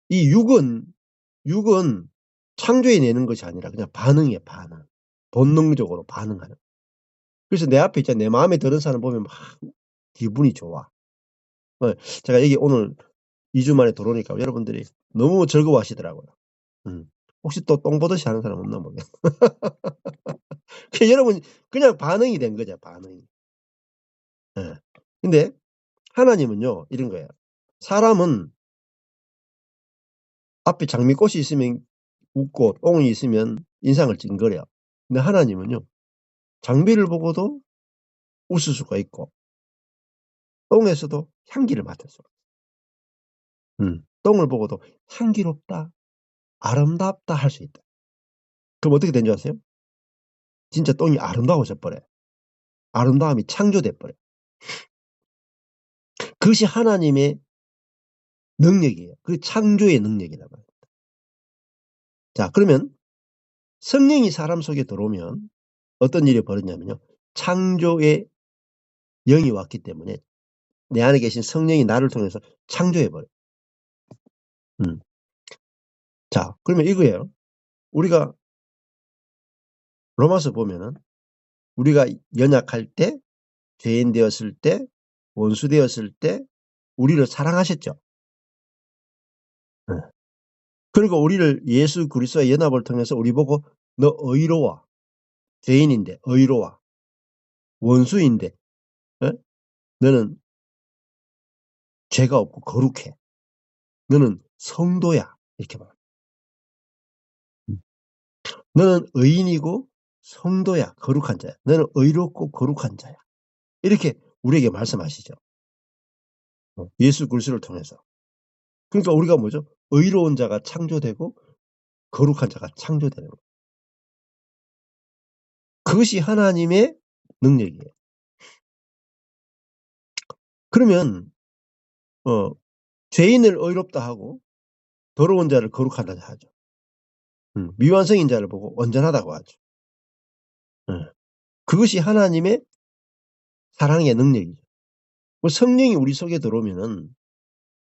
이 육은 창조해내는 것이 아니라 그냥 반응이에요, 반응. 본능적으로 반응하는. 그래서 내 앞에 있잖아요. 내 마음에 드는 사람 보면 막 기분이 좋아. 제가 여기 오늘 2주 만에 들어오니까 여러분들이 너무 즐거워하시더라고요. 혹시 또 똥 보듯이 하는 사람 없나 모르겠네. 여러분 그냥 반응이 된 거죠, 반응이. 근데 하나님은요, 이런 거예요. 사람은 앞에 장미꽃이 있으면 웃고 똥이 있으면 인상을 찡그려. 근데 하나님은요, 장미를 보고도 웃을 수가 있고 똥에서도 향기를 맡을 수가 있어요. 똥을 보고도 향기롭다, 아름답다 할 수 있다. 그럼 어떻게 된 줄 아세요? 진짜 똥이 아름다워져 버려요. 아름다움이 창조돼 버려요. 그것이 하나님의 능력이에요. 그 창조의 능력이라고 합니다. 자, 그러면 성령이 사람 속에 들어오면 어떤 일이 벌어지냐면요. 창조의 영이 왔기 때문에 내 안에 계신 성령이 나를 통해서 창조해버려요. 자, 그러면 이거예요. 우리가 로마서 보면은 우리가 연약할 때, 죄인 되었을 때, 원수 되었을 때 우리를 사랑하셨죠. 그리고 우리를 예수 그리스도의 연합을 통해서 우리 보고 너 의로워. 죄인인데 의로워. 원수인데 너는 죄가 없고 거룩해. 너는 성도야. 이렇게 말합니다. 너는 의인이고 성도야. 거룩한 자야. 너는 의롭고 거룩한 자야. 이렇게 우리에게 말씀하시죠. 예수 그리스도를 통해서. 그러니까 우리가 뭐죠? 의로운 자가 창조되고 거룩한 자가 창조되는 거예요. 그것이 하나님의 능력이에요. 그러면 죄인을 의롭다 하고 더러운 자를 거룩하다 하죠. 미완성인 자를 보고 온전하다고 하죠. 그것이 하나님의 사랑의 능력이죠. 성령이 우리 속에 들어오면은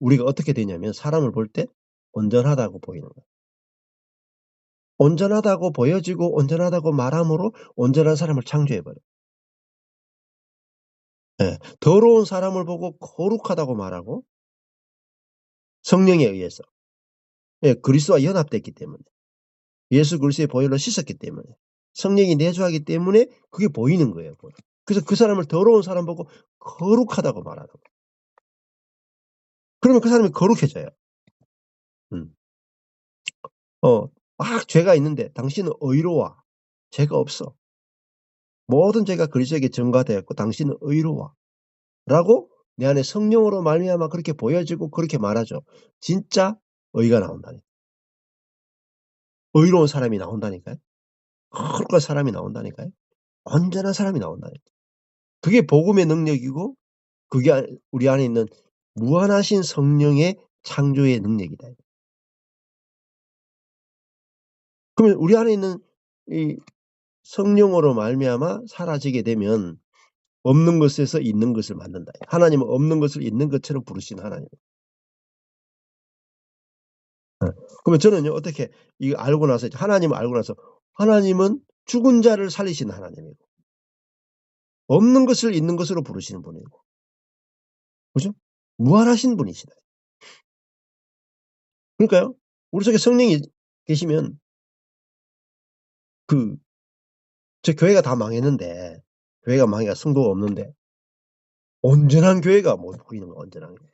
우리가 어떻게 되냐면 사람을 볼 때 온전하다고 보이는 거예요. 온전하다고 보여지고 온전하다고 말함으로 온전한 사람을 창조해버려요. 더러운 사람을 보고 거룩하다고 말하고 성령에 의해서 그리스도와 연합됐기 때문에 예수 그리스도의 보혈로 씻었기 때문에 성령이 내주하기 때문에 그게 보이는 거예요. 그래서 그 사람을 더러운 사람 보고 거룩하다고 말하는 거예요. 그러면 그 사람이 거룩해져요. 막 죄가 있는데 당신은 의로워. 죄가 없어. 모든 죄가 그리스도에게 전가되었고 당신은 의로워. 라고 내 안에 성령으로 말미암아 그렇게 보여지고 그렇게 말하죠. 진짜 의가 나온다니까. 의로운 사람이 나온다니까요. 거룩한 사람이 나온다니까요. 온전한 사람이 나온다니까요. 그게 복음의 능력이고 그게 우리 안에 있는 무한하신 성령의 창조의 능력이다. 그러면 우리 안에 있는 이 성령으로 말미암아 사라지게 되면 없는 것에서 있는 것을 만든다. 하나님은 없는 것을 있는 것처럼 부르시는 하나님. 그러면 저는요, 어떻게 이거 알고 나서, 하나님을 알고 나서, 하나님은 죽은 자를 살리시는 하나님이고, 없는 것을 있는 것으로 부르시는 분이고, 그죠? 무한하신 분이시다. 그러니까요, 우리 속에 성령이 계시면, 저 교회가 다 망했는데, 교회가 망해가 성도가 없는데, 온전한 교회가 뭐 보이는 거야, 온전한 교회.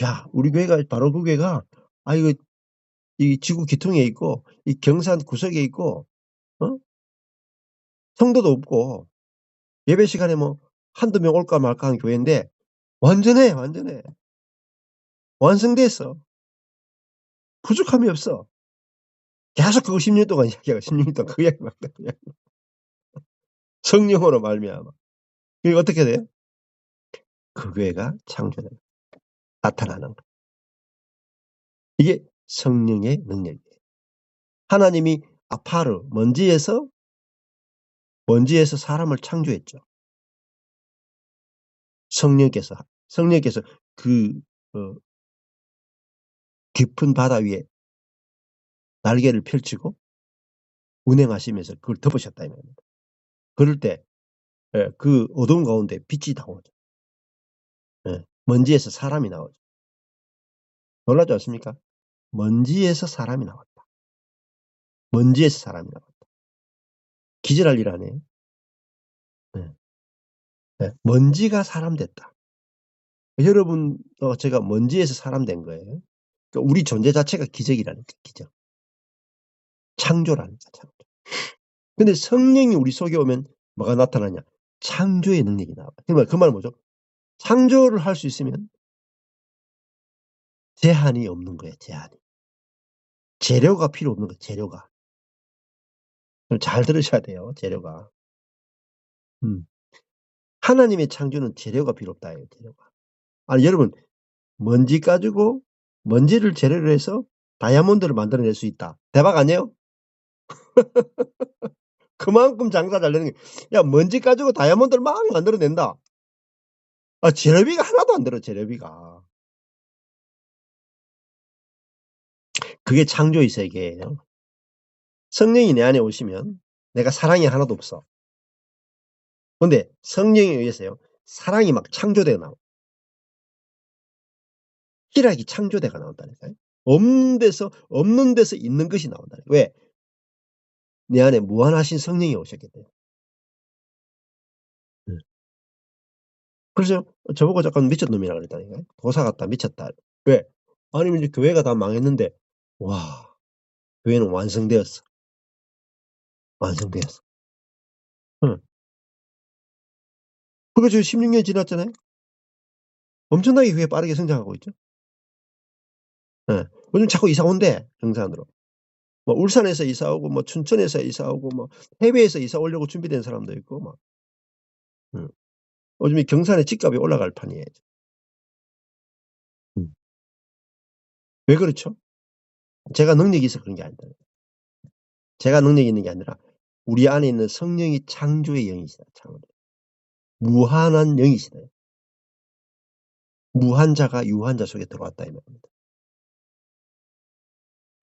야, 우리 교회가, 바로 그 교회가, 이거, 이 지구 기통에 있고, 이 경산 구석에 있고, 성도도 없고, 예배 시간에 뭐, 한두 명 올까 말까 하는 교회인데, 완전해. 완성됐어. 부족함이 없어. 계속 그거 10년 동안 이야기하고, 10년 동안 그 이야기만 해. 성령으로 말미암아. 이게 어떻게 돼요? 그 교회가 창조돼요. 나타나는 거. 이게 성령의 능력이에요. 하나님이 아파르, 먼지에서 사람을 창조했죠. 성령께서 그 깊은 바다 위에 날개를 펼치고 운행하시면서 그걸 덮으셨다 이 말입니다. 그럴 때 그 어두운 가운데 빛이 나오죠. 먼지에서 사람이 나오죠. 놀라지 않습니까? 먼지에서 사람이 나왔다. 먼지에서 사람이 나왔다. 기절할 일 아니에요? 예, 먼지가 사람 됐다. 여러분, 제가 먼지에서 사람 된 거예요. 그러니까 우리 존재 자체가 기적이라니까, 기적. 창조라니까, 창조. 근데 성령이 우리 속에 오면 뭐가 나타나냐? 창조의 능력이 나와. 그러면 그 말은 뭐죠? 창조를 할 수 있으면 제한이 없는 거예요, 제한이. 재료가 필요 없는 거예요, 재료가. 잘 들으셔야 돼요, 재료가. 하나님의 창조는 재료가 필요 없다예요, 재료가. 아니, 여러분, 먼지 가지고 먼지를 재료로 해서 다이아몬드를 만들어낼 수 있다. 대박 아니에요? 그만큼 장사 잘 되는 게, 야, 먼지 가지고 다이아몬드를 막 만들어낸다. 재료비가 하나도 안 들어, 재료비가. 그게 창조의 세계예요. 성령이 내 안에 오시면 내가 사랑이 하나도 없어. 근데 성령에 의해서요, 사랑이 막 창조되어 나와. 희락이 창조되가 나온다니까요. 없는 데서 있는 것이 나온다니까요. 왜? 내 안에 무한하신 성령이 오셨기 때문에. 그래서 저보고 잠깐 미친놈이라 그랬다니까요. 도사 같다, 미쳤다. 왜? 아니, 이제 교회가 다 망했는데, 와, 교회는 완성되었어. 완성되었어. 응. 그거 지금 16년 지났잖아요. 엄청나게 교회 빠르게 성장하고 있죠. 예. 요즘 자꾸 이사 온대, 경산으로. 뭐 울산에서 이사 오고, 뭐 춘천에서 이사 오고, 뭐 해외에서 이사 오려고 준비된 사람도 있고, 막. 요즘에 경산의 집값이 올라갈 판이에요. 왜 그렇죠? 제가 능력이 있어서 그런 게 아니다. 제가 능력이 있는 게 아니라 우리 안에 있는 성령이 창조의 영이시다. 창조. 무한한 영이시다. 무한자가 유한자 속에 들어왔다 이 말입니다.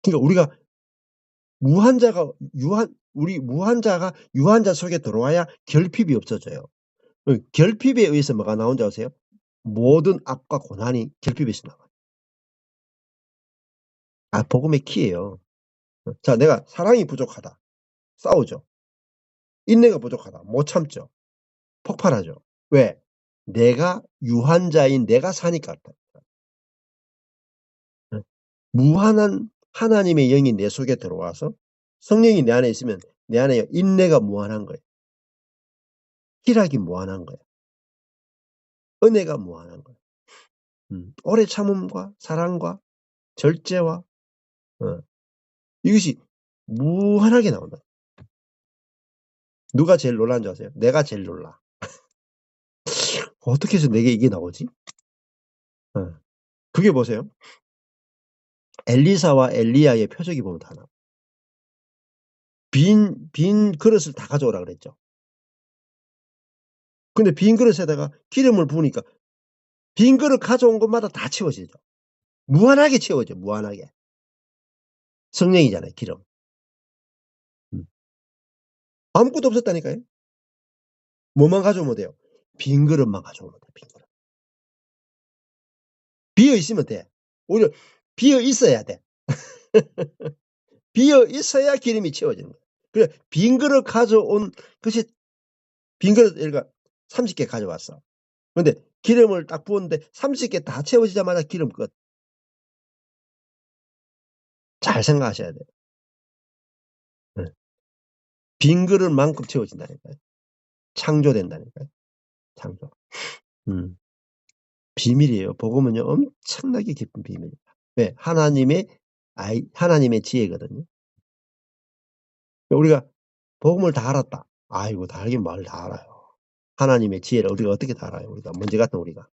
그러니까 우리가 무한자가 유한자 속에 들어와야 결핍이 없어져요. 결핍에 의해서 뭐가 나온지 아세요? 모든 악과 고난이 결핍에서 나와요. 복음의 키예요. 자, 내가 사랑이 부족하다. 싸우죠. 인내가 부족하다. 못 참죠. 폭발하죠. 왜? 내가 유한자인 내가 사니까. 무한한 하나님의 영이 내 속에 들어와서 성령이 내 안에 있으면 내 안에 인내가 무한한 거예요. 희락이 무한한 거예요. 은혜가 무한한 거예요. 오래 참음과 사랑과 절제와 이것이 무한하게 나온다. 누가 제일 놀란 줄 아세요? 내가 제일 놀라. 어떻게 해서 내게 이게 나오지? 그게 보세요. 엘리사와 엘리야의 표적이 보면 다 나와. 빈 그릇을 다 가져오라 그랬죠. 근데 빈 그릇에다가 기름을 부으니까 빈 그릇 가져온 것마다 다 채워지죠. 무한하게 채워져, 무한하게. 성령이잖아요, 기름. 아무것도 없었다니까요. 뭐만 가져오면 돼요? 빈 그릇만 가져오면 돼, 빈 그릇. 비어 있으면 돼. 오히려 비어 있어야 돼. 비어 있어야 기름이 채워지는 거예요. 그래, 빈 그릇 가져온 것이 빈 그릇, 그러니까 30개 가져왔어. 근데 기름을 딱 부었는데 30개 다 채워지자마자 기름 끝. 잘 생각하셔야 돼요. 빈 그릇만큼 채워진다니까요. 창조된다니까요. 창조. 비밀이에요. 복음은요, 엄청나게 깊은 비밀입니다. 왜? 하나님의 지혜거든요. 우리가 복음을 다 알았다. 아이고, 다 알긴 뭘 다 알아요. 하나님의 지혜를 우리가 어떻게 다 알아요? 우리가 먼지 같은 우리가.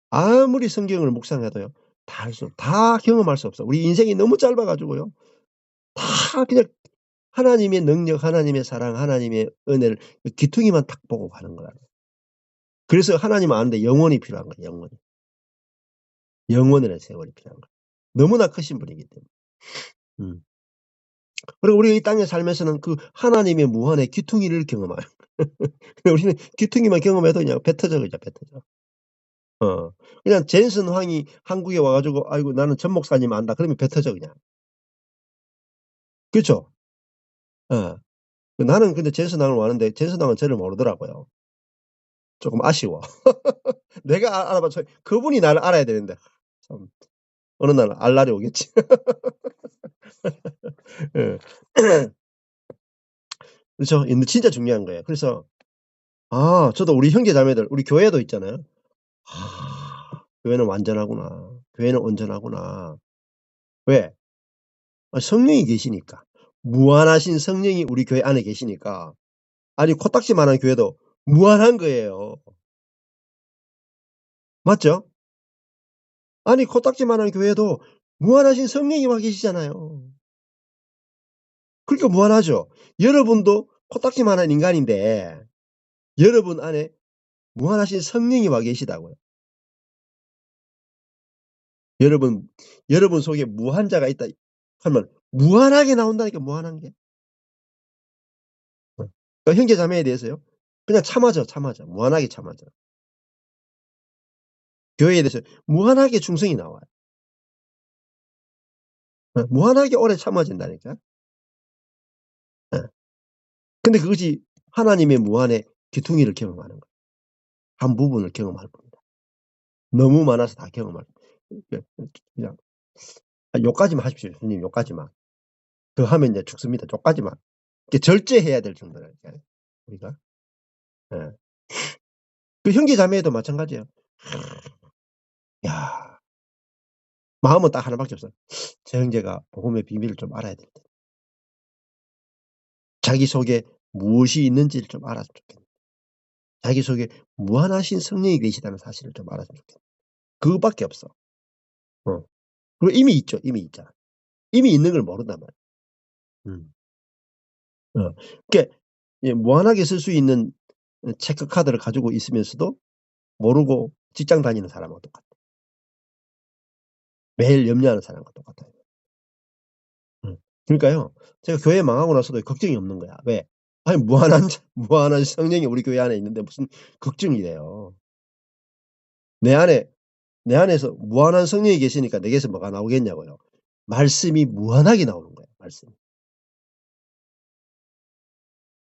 아무리 성경을 묵상해도요, 다 경험할 수 없어. 우리 인생이 너무 짧아가지고요, 다 그냥 하나님의 능력, 하나님의 사랑, 하나님의 은혜를 기퉁이만 딱 보고 가는 거야. 그래서 하나님 아는데 영혼이 필요한 거예요. 영혼이. 영원의 세월이 필요한 거예요. 너무나 크신 분이기 때문에. 그리고 우리가 이 땅에 살면서는 그 하나님의 무한의 기퉁이를 경험해요. 우리는 기퉁이만 경험해도 그냥 배 터져, 그죠, 배 터져. 그냥 젠슨 황이 한국에 와가지고, 아이고, 나는 전 목사님 안다. 그러면 배 터져, 그냥. 그렇죠? 나는 근데 젠슨 황을 왔는데, 젠슨 황은 저를 모르더라고요. 조금 아쉬워. 내가 알아봐. 그분이 나를 알아야 되는데. 참, 어느 날 알 날이 오겠지. 예. 그렇죠. 근데 진짜 중요한 거예요. 그래서 저도 우리 형제 자매들, 우리 교회도 있잖아요. 교회는 완전하구나. 교회는 온전하구나. 왜? 성령이 계시니까. 무한하신 성령이 우리 교회 안에 계시니까. 아니 코딱지만한 교회도 무한한 거예요. 맞죠? 아니 코딱지만한 교회도 무한하신 성령이 와 계시잖아요. 그러니까 무한하죠. 여러분도 코딱지만한 인간인데 여러분 안에 무한하신 성령이 와 계시다고요. 여러분 속에 무한자가 있다 하면 무한하게 나온다니까. 무한한 게. 그러니까 형제 자매에 대해서요. 그냥 참아져. 무한하게 참아져. 교회에 대해서 무한하게 충성이 나와요. 무한하게 오래 참아진다니까. 근데 그것이 하나님의 무한의 귀퉁이를 경험하는 거예요. 한 부분을 경험할 겁니다. 너무 많아서 다 경험할 거예요. 그냥 요까지만 하십시오. 주님 요까지만. 더 하면 이제 죽습니다. 요까지만. 절제해야 될 정도라니까요. 우리가. 예. 그 형제 자매도 마찬가지예요. 야, 마음은 딱 하나밖에 없어요. 저 형제가 복음의 비밀을 좀 알아야 될 텐데. 자기 속에 무엇이 있는지를 좀 알았으면 좋겠네. 자기 속에 무한하신 성령이 계시다는 사실을 좀 알았으면 좋겠네. 그것밖에 없어. 그리고 이미 있죠. 이미 있잖아. 이미 있는 걸 모른단 말이야. 그러니까 무한하게 쓸 수 있는 체크카드를 가지고 있으면서도 모르고 직장 다니는 사람하고 똑같아. 매일 염려하는 사람과 똑같아요. 그러니까요. 제가 교회 망하고 나서도 걱정이 없는 거야. 왜? 아니 무한한 성령이 우리 교회 안에 있는데 무슨 걱정이 돼요. 내 안에서 무한한 성령이 계시니까 내게서 뭐가 나오겠냐고요. 말씀이 무한하게 나오는 거예요. 말씀이.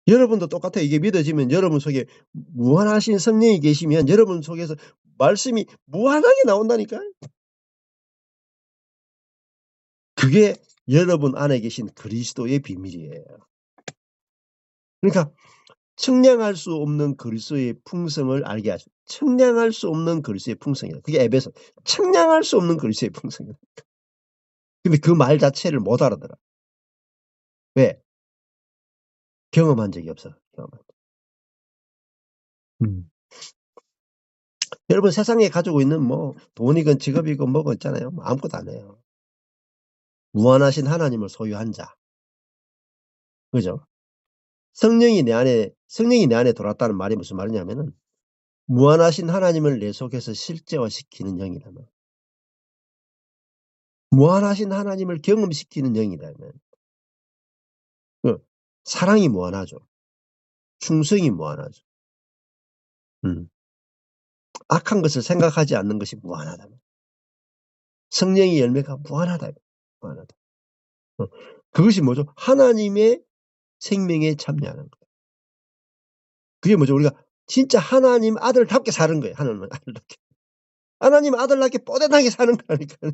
여러분도 똑같아요. 이게 믿어지면 여러분 속에 무한하신 성령이 계시면 여러분 속에서 말씀이 무한하게 나온다니까. 그게 여러분 안에 계신 그리스도의 비밀이에요. 그러니까 측량할 수 없는 그리스도의 풍성을 알게 하시고, 측량할 수 없는 그리스도의 풍성이다. 그게 에베소. 측량할 수 없는 그리스도의 풍성이다. 근데 그 말 자체를 못 알아들어. 왜? 경험한 적이 없어. 여러분 세상에 가지고 있는 뭐 돈이건 직업이건 뭐건 있잖아요. 아무것도 안 해요. 무한하신 하나님을 소유한 자. 그죠? 성령이 내 안에 들어왔다는 말이 무슨 말이냐면은 무한하신 하나님을 내 속에서 실제화시키는 영이라면, 무한하신 하나님을 경험시키는 영이라면, 사랑이 무한하죠. 충성이 무한하죠. 악한 것을 생각하지 않는 것이 무한하다면, 성령의 열매가 무한하다. 무한하다. 그것이 뭐죠? 하나님의 생명에 참여하는 거예요. 그게 뭐죠? 우리가 진짜 하나님 아들답게 사는 거예요. 하나님 아들답게. 하나님 아들답게 뽀대하게 사는 거라니까요.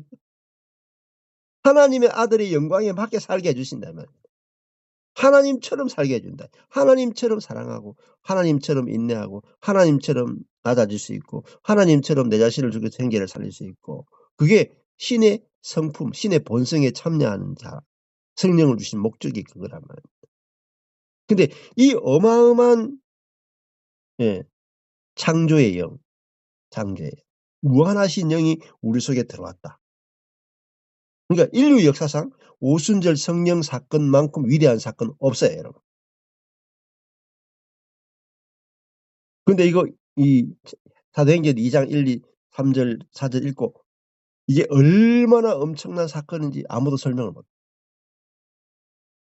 하나님의 아들의 영광에 맞게 살게 해주신다면, 하나님처럼 살게 해준다. 하나님처럼 사랑하고, 하나님처럼 인내하고, 하나님처럼 낮아질 수 있고, 하나님처럼 내 자신을 주고 생계를 살릴 수 있고, 그게 신의 성품, 신의 본성에 참여하는 자, 성령을 주신 목적이 그거란 말입니다. 근데 이 어마어마한 창조의 영, 무한하신 영이 우리 속에 들어왔다. 그러니까 인류 역사상 오순절 성령 사건만큼 위대한 사건 없어요, 여러분. 근데 이거 사도행전 2장 1, 2, 3절, 4절 읽고 이게 얼마나 엄청난 사건인지 아무도 설명을 못해요.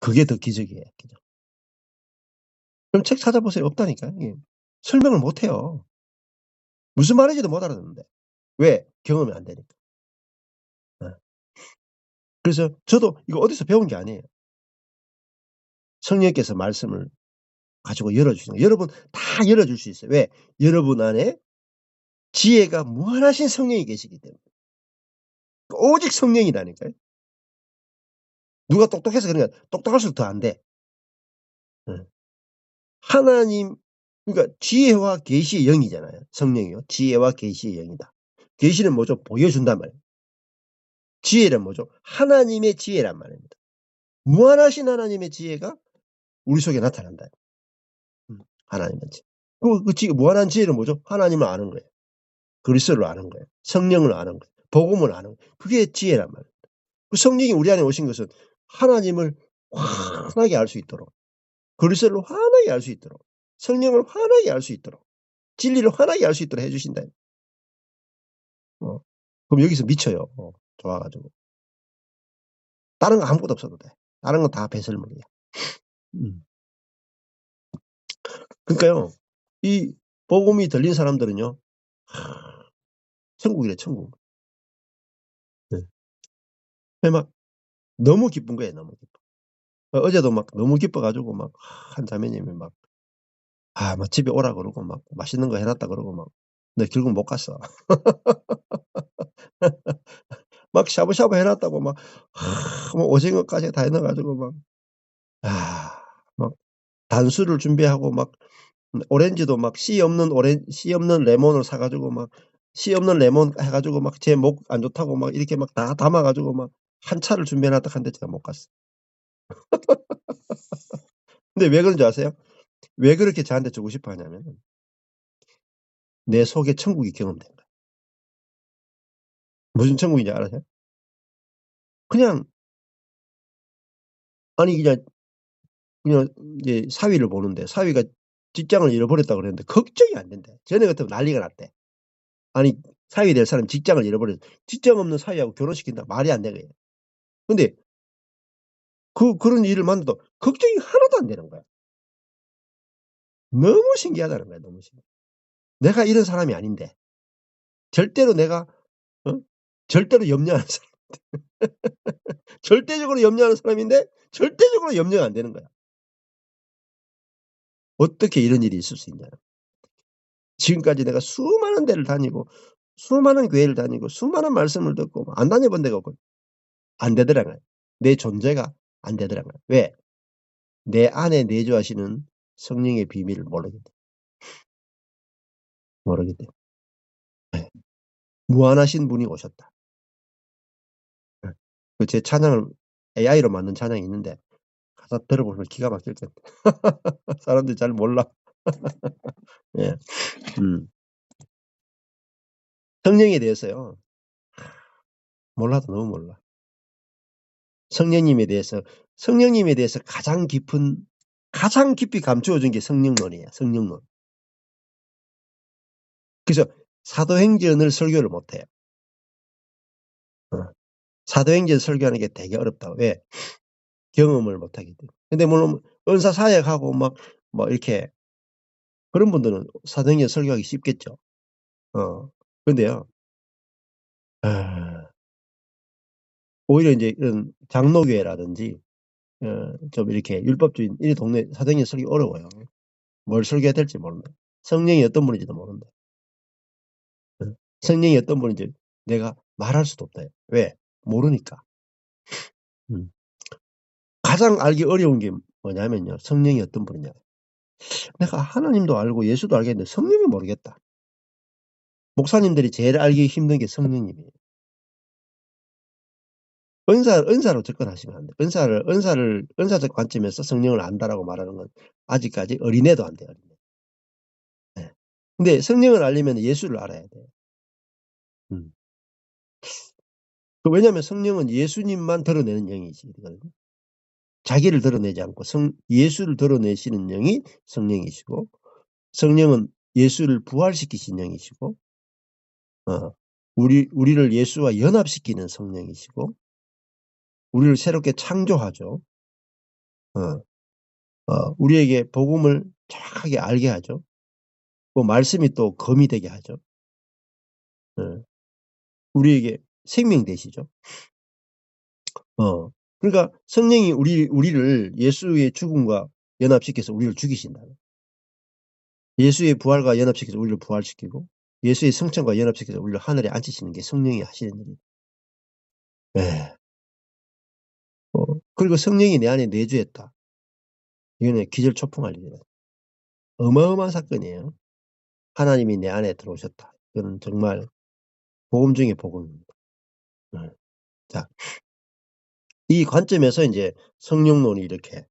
그게 더 기적이에요. 기적. 그럼 책 찾아보세요. 없다니까요. 설명을 못해요. 무슨 말인지도 못 알아듣는데. 왜? 경험이 안 되니까. 그래서 저도 이거 어디서 배운 게 아니에요. 성령께서 말씀을 가지고 열어주시는 거예요. 여러분 다 열어줄 수 있어요. 왜? 여러분 안에 지혜가 무한하신 성령이 계시기 때문에. 오직 성령이라니까요. 누가 똑똑해서 그러니까 똑똑할수록 더 안 돼. 하나님, 그러니까 지혜와 계시의 영이잖아요. 성령이요. 지혜와 계시의 영이다. 계시는 뭐죠? 보여준단 말이에요. 지혜는 뭐죠? 하나님의 지혜란 말입니다. 무한하신 하나님의 지혜가 우리 속에 나타난다. 하나님의 지혜. 무한한 지혜는 뭐죠? 하나님을 아는 거예요. 그리스도를 아는 거예요. 성령을 아는 거예요. 복음을 아는 거예요. 그게 지혜란 말이에요. 그 성령이 우리 안에 오신 것은 하나님을 환하게 알 수 있도록, 그리스도를 환하게 알 수 있도록, 성령을 환하게 알 수 있도록, 진리를 환하게 알 수 있도록 해주신다. 그럼 여기서 미쳐요. 좋아가지고. 다른 거 아무것도 없어도 돼. 다른 건 다 배설물이야. 그러니까요, 이 복음이 들린 사람들은요, 천국이래, 천국. 막 너무 기쁜 거예요, 너무 기뻐. 어제도 막 너무 기뻐가지고 막 한 자매님이 막 집에 오라 그러고 막 맛있는 거 해놨다 그러고 막, 근데 결국 못 갔어. 막 샤브샤브 해놨다고 막 오징어까지 다 해놔가지고 막 단수를 준비하고 막 오렌지도 막 씨 없는 레몬을 사가지고 막 씨 없는 레몬 해가지고 막 제 목 안 좋다고 막 이렇게 막 다 담아가지고 막 한 차를 준비해놨다 한데 제가 못 갔어. 근데 왜 그런지 아세요? 왜 그렇게 저한테 주고 싶어 하냐면 내 속에 천국이 경험된 거야. 무슨 천국인지 알아요? 그냥 아니 그냥 이제 사위를 보는데 사위가 직장을 잃어버렸다 그랬는데 걱정이 안 된대. 전에 같으면 난리가 났대. 아니 사위 될 사람 직장을 잃어버렸어. 직장 없는 사위하고 결혼시킨다. 말이 안 되는 거예요. 근데 그런 일을 만나도 걱정이 하나도 안 되는 거야. 너무 신기하다는 거야. 너무 신기해. 내가 이런 사람이 아닌데 절대로 내가 절대로 염려하는 사람 절대적으로 염려하는 사람인데 절대적으로 염려가 안 되는 거야. 어떻게 이런 일이 있을 수 있냐. 지금까지 내가 수많은 데를 다니고 수많은 교회를 다니고 수많은 말씀을 듣고 안 다녀본 데가 없고 안 되더라고요. 내 존재가 안 되더라고요. 왜? 내 안에 내주하시는 성령의 비밀을 모르기 때문에. 네. 무한하신 분이 오셨다. 제 찬양을 AI로 만든 찬양이 있는데 가사 들어보면 기가 막힐 텐데. 사람들이 잘 몰라. 예. 성령에 대해서요. 몰라도 너무 몰라. 성령님에 대해서 가장 깊이 감추어준 게 성령론이에요. 성령론. 그래서 사도행전을 설교를 못해요. 사도행전 설교하는 게 되게 어렵다고. 왜? 경험을 못하기 때문에. 근데 물론 은사 사역하고 막 이렇게 그런 분들은 사도행전 설교하기 쉽겠죠. 근데요. 오히려 이제 이런 장로교회라든지 좀 이렇게 율법주의 이 동네 사도행전 설교 어려워요. 뭘 설교해야 될지 모른다. 성령이 어떤 분인지도 모른다. 성령이 어떤 분인지 내가 말할 수도 없다. 왜? 모르니까. 가장 알기 어려운 게 뭐냐면요. 성령이 어떤 분이냐. 내가 하나님도 알고 예수도 알겠는데 성령을 모르겠다. 목사님들이 제일 알기 힘든 게 성령님이에요. 은사로 접근하시면 안 돼요. 은사적 관점에서 성령을 안다라고 말하는 건 아직까지 어린애도 안 돼요. 어린애. 네. 근데 성령을 알려면 예수를 알아야 돼요. 왜냐하면 성령은 예수님만 드러내는 영이시거든요. 자기를 드러내지 않고 예수를 드러내시는 영이 성령이시고 성령은 예수를 부활시키신 영이시고 우리를 예수와 연합시키는 성령이시고 우리를 새롭게 창조하죠. 우리에게 복음을 정확하게 알게 하죠. 말씀이 또 검이 되게 하죠. 우리에게 생명 되시죠. 그러니까 성령이 우리를 예수의 죽음과 연합시켜서 우리를 죽이신다. 예수의 부활과 연합시켜서 우리를 부활시키고 예수의 성천과 연합시켜서 우리를 하늘에 앉히시는 게 성령이 하시는 일이에요. 예. 그리고 성령이 내 안에 내주했다. 이거는 기절초풍할 일이에요. 어마어마한 사건이에요. 하나님이 내 안에 들어오셨다. 이거는 정말 복음 중에 복음입니다. 자, 이 관점에서 이제 성령론이 이렇게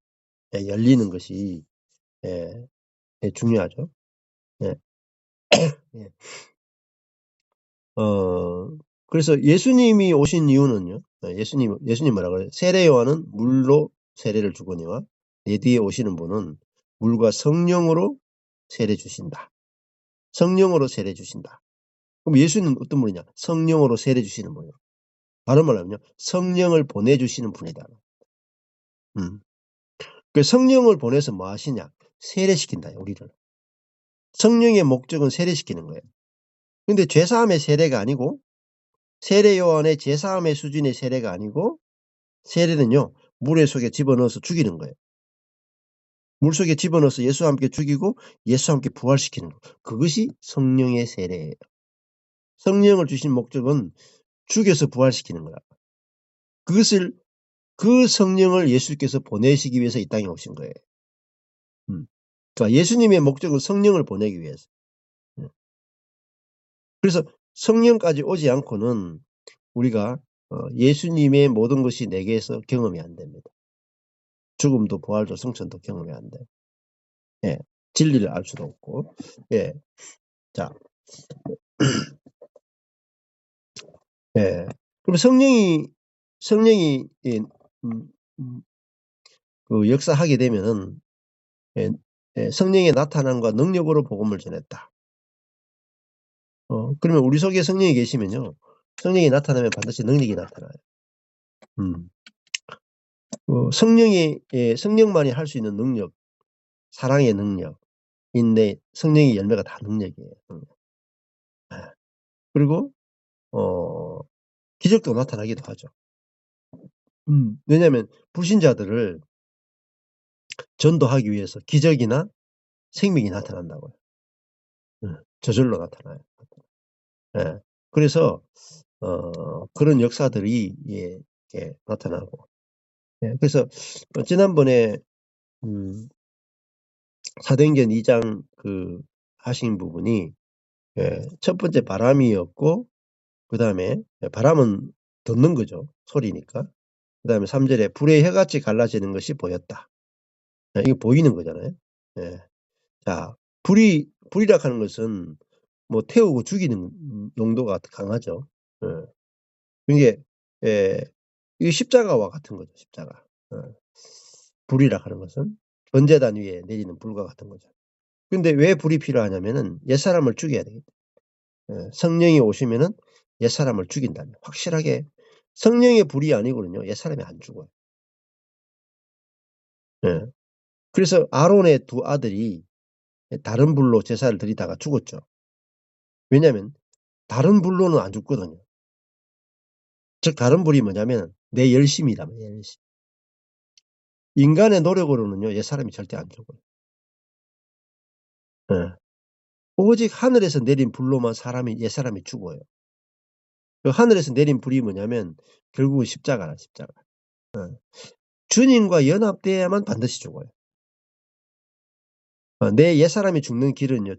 열리는 것이 중요하죠. 예. 예. 그래서 예수님이 오신 이유는요. 예수님 뭐라 그래요? 세례 요한은 물로 세례를 주거니와 내 뒤에 오시는 분은 물과 성령으로 세례 주신다. 성령으로 세례 주신다. 그럼 예수는 어떤 분이냐? 성령으로 세례 주시는 분이에요. 다른 말로 하면요. 성령을 보내주시는 분이다. 그 성령을 보내서 뭐 하시냐? 세례시킨다, 우리를. 성령의 목적은 세례시키는 거예요. 근데 죄사함의 세례가 아니고 세례 요한의 제사함의 수준의 세례가 아니고 세례는요. 물에 속에 집어넣어서 죽이는 거예요. 물 속에 집어넣어서 예수와 함께 죽이고 예수와 함께 부활시키는 거. 그것이 성령의 세례예요. 성령을 주신 목적은 죽여서 부활시키는 거야. 그 성령을 예수께서 보내시기 위해서 이 땅에 오신 거예요. 그러니까 예수님의 목적은 성령을 보내기 위해서. 그래서 성령까지 오지 않고는 우리가 예수님의 모든 것이 내게서 경험이 안 됩니다. 죽음도 부활도 성천도 경험이 안 돼요. 예, 진리를 알 수도 없고. 예, 자, 예, 그럼 성령이 그 역사하게 되면은 성령의 나타남과 능력으로 복음을 전했다. 그러면 우리 속에 성령이 계시면요, 성령이 나타나면 반드시 능력이 나타나요. 성령만이 할 수 있는 능력, 사랑의 능력인데 성령의 열매가 다 능력이에요. 그리고 기적도 나타나기도 하죠. 왜냐하면 불신자들을 전도하기 위해서 기적이나 생명이 나타난다고요. 저절로 나타나요. 예. 그래서 그런 역사들이 나타나고. 예. 그래서 지난번에 사도행전 2장 하신 부분이 첫 번째 바람이었고 그 다음에 바람은 듣는 거죠. 소리니까. 그 다음에 3절에 불의 혀같이 갈라지는 것이 보였다. 이거 보이는 거잖아요. 예. 자, 불이라 하는 것은 뭐 태우고 죽이는 용도가 강하죠. 이게 이 십자가와 같은 거죠. 십자가. 불이라 하는 것은 번제단 위에 내리는 불과 같은 거죠. 근데 왜 불이 필요하냐면은 옛사람을 죽여야 되겠다. 성령이 오시면은 옛사람을 죽인다면 확실하게 성령의 불이 아니거든요. 옛사람이 안 죽어요. 그래서 아론의 두 아들이 다른 불로 제사를 드리다가 죽었죠. 왜냐하면 다른 불로는 안 죽거든요. 즉 다른 불이 뭐냐면 내 열심이라면 열심. 인간의 노력으로는요. 옛사람이 절대 안 죽어요. 오직 하늘에서 내린 불로만 옛사람이 죽어요. 그 하늘에서 내린 불이 뭐냐면 결국은 십자가라. 십자가. 주님과 연합돼야만 반드시 죽어요. 내 옛사람이 죽는 길은요.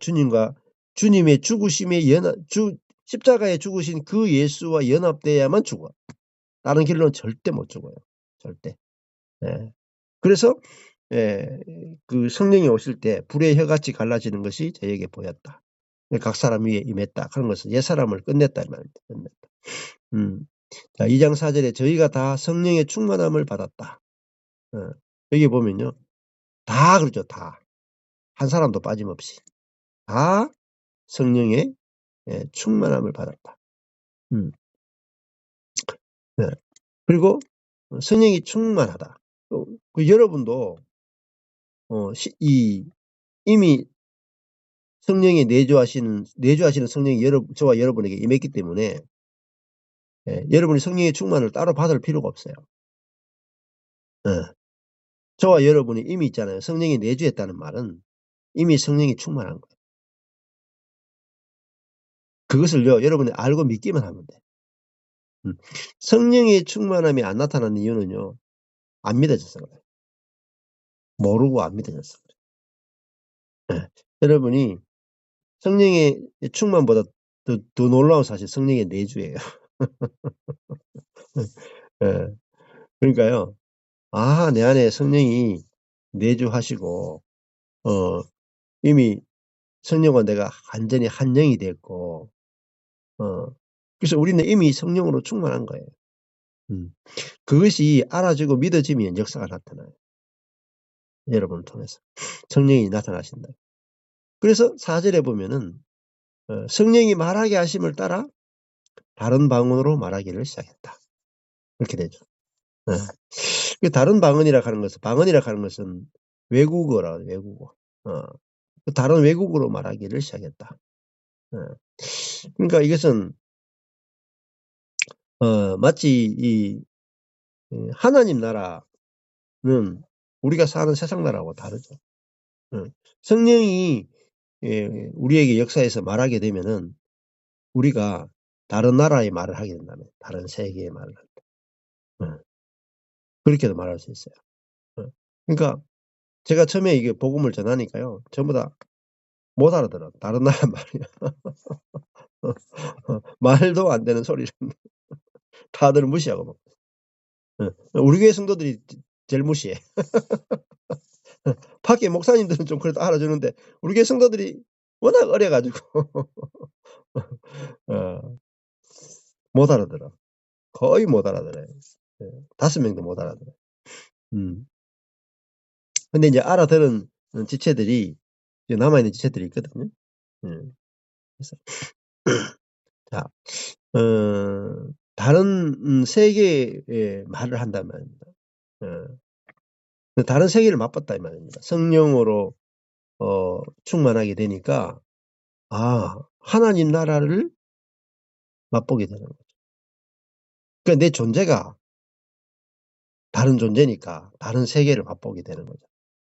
주님의 죽으심에 십자가에 죽으신 그 예수와 연합돼야만 죽어. 다른 길로는 절대 못 죽어요. 절대. 그래서 그 성령이 오실 때 불의 혀같이 갈라지는 것이 저에게 보였다. 각 사람 위에 임했다. 그런 것은 옛사람을 끝냈다. 이 말입니다. 끝냈다. 자, 2장 4절에 저희가 다 성령의 충만함을 받았다. 여기 보면요. 다 그러죠. 다. 한 사람도 빠짐없이. 다 성령의 충만함을 받았다. 그리고 성령이 충만하다. 여러분도 이미 성령이 내주하시는 성령이 저와 여러분에게 임했기 때문에 여러분이 성령의 충만을 따로 받을 필요가 없어요. 저와 여러분이 이미 있잖아요. 성령이 내주했다는 말은 이미 성령이 충만한 거예요. 그것을요, 여러분이 알고 믿기만 하면 돼. 성령의 충만함이 안 나타나는 이유는요, 안 믿어져서 그래요. 모르고 안 믿어져서 그래요. 네. 여러분이 성령의 충만보다 더 놀라운 사실, 성령의 내주예요. 네. 그러니까요, 내 안에 성령이 내주하시고, 이미 성령과 내가 완전히 한 영이 됐고, 그래서 우리는 이미 성령으로 충만한 거예요. 그것이 알아지고 믿어지면 역사가 나타나요. 여러분을 통해서. 성령이 나타나신다. 그래서 4절에 보면은, 성령이 말하게 하심을 따라 다른 방언으로 말하기를 시작했다. 이렇게 되죠. 다른 방언이라 하는 것은 외국어라, 외국어. 다른 외국어로 말하기를 시작했다. 그러니까 이것은, 마치 하나님 나라는 우리가 사는 세상 나라하고 다르죠. 성령이 우리에게 역사에서 말하게 되면은 우리가 다른 나라의 말을 하게 된다면, 다른 세계의 말을 한다. 그렇게도 말할 수 있어요. 그러니까 제가 처음에 이게 복음을 전하니까요, 전부 다 못 알아들어. 다른 나라 말이야. 말도 안 되는 소리를 다들 무시하고 막. 우리 교회 성도들이 제일 무시해. 밖에 목사님들은 좀 그래도 알아주는데 우리 교회 성도들이 워낙 어려가지고 못 알아들어. 거의 못 알아들어요. 5명도 못 알아들어요. 근데 이제 알아들은 지체들이, 남아있는 지체들이 있거든요. 그래서, 자, 다른 세계의 말을 한다면, 다른 세계를 맛봤다, 이 말입니다. 성령으로, 충만하게 되니까, 하나님 나라를 맛보게 되는 거죠. 그러니까 내 존재가 다른 존재니까 다른 세계를 맛보게 되는 거죠.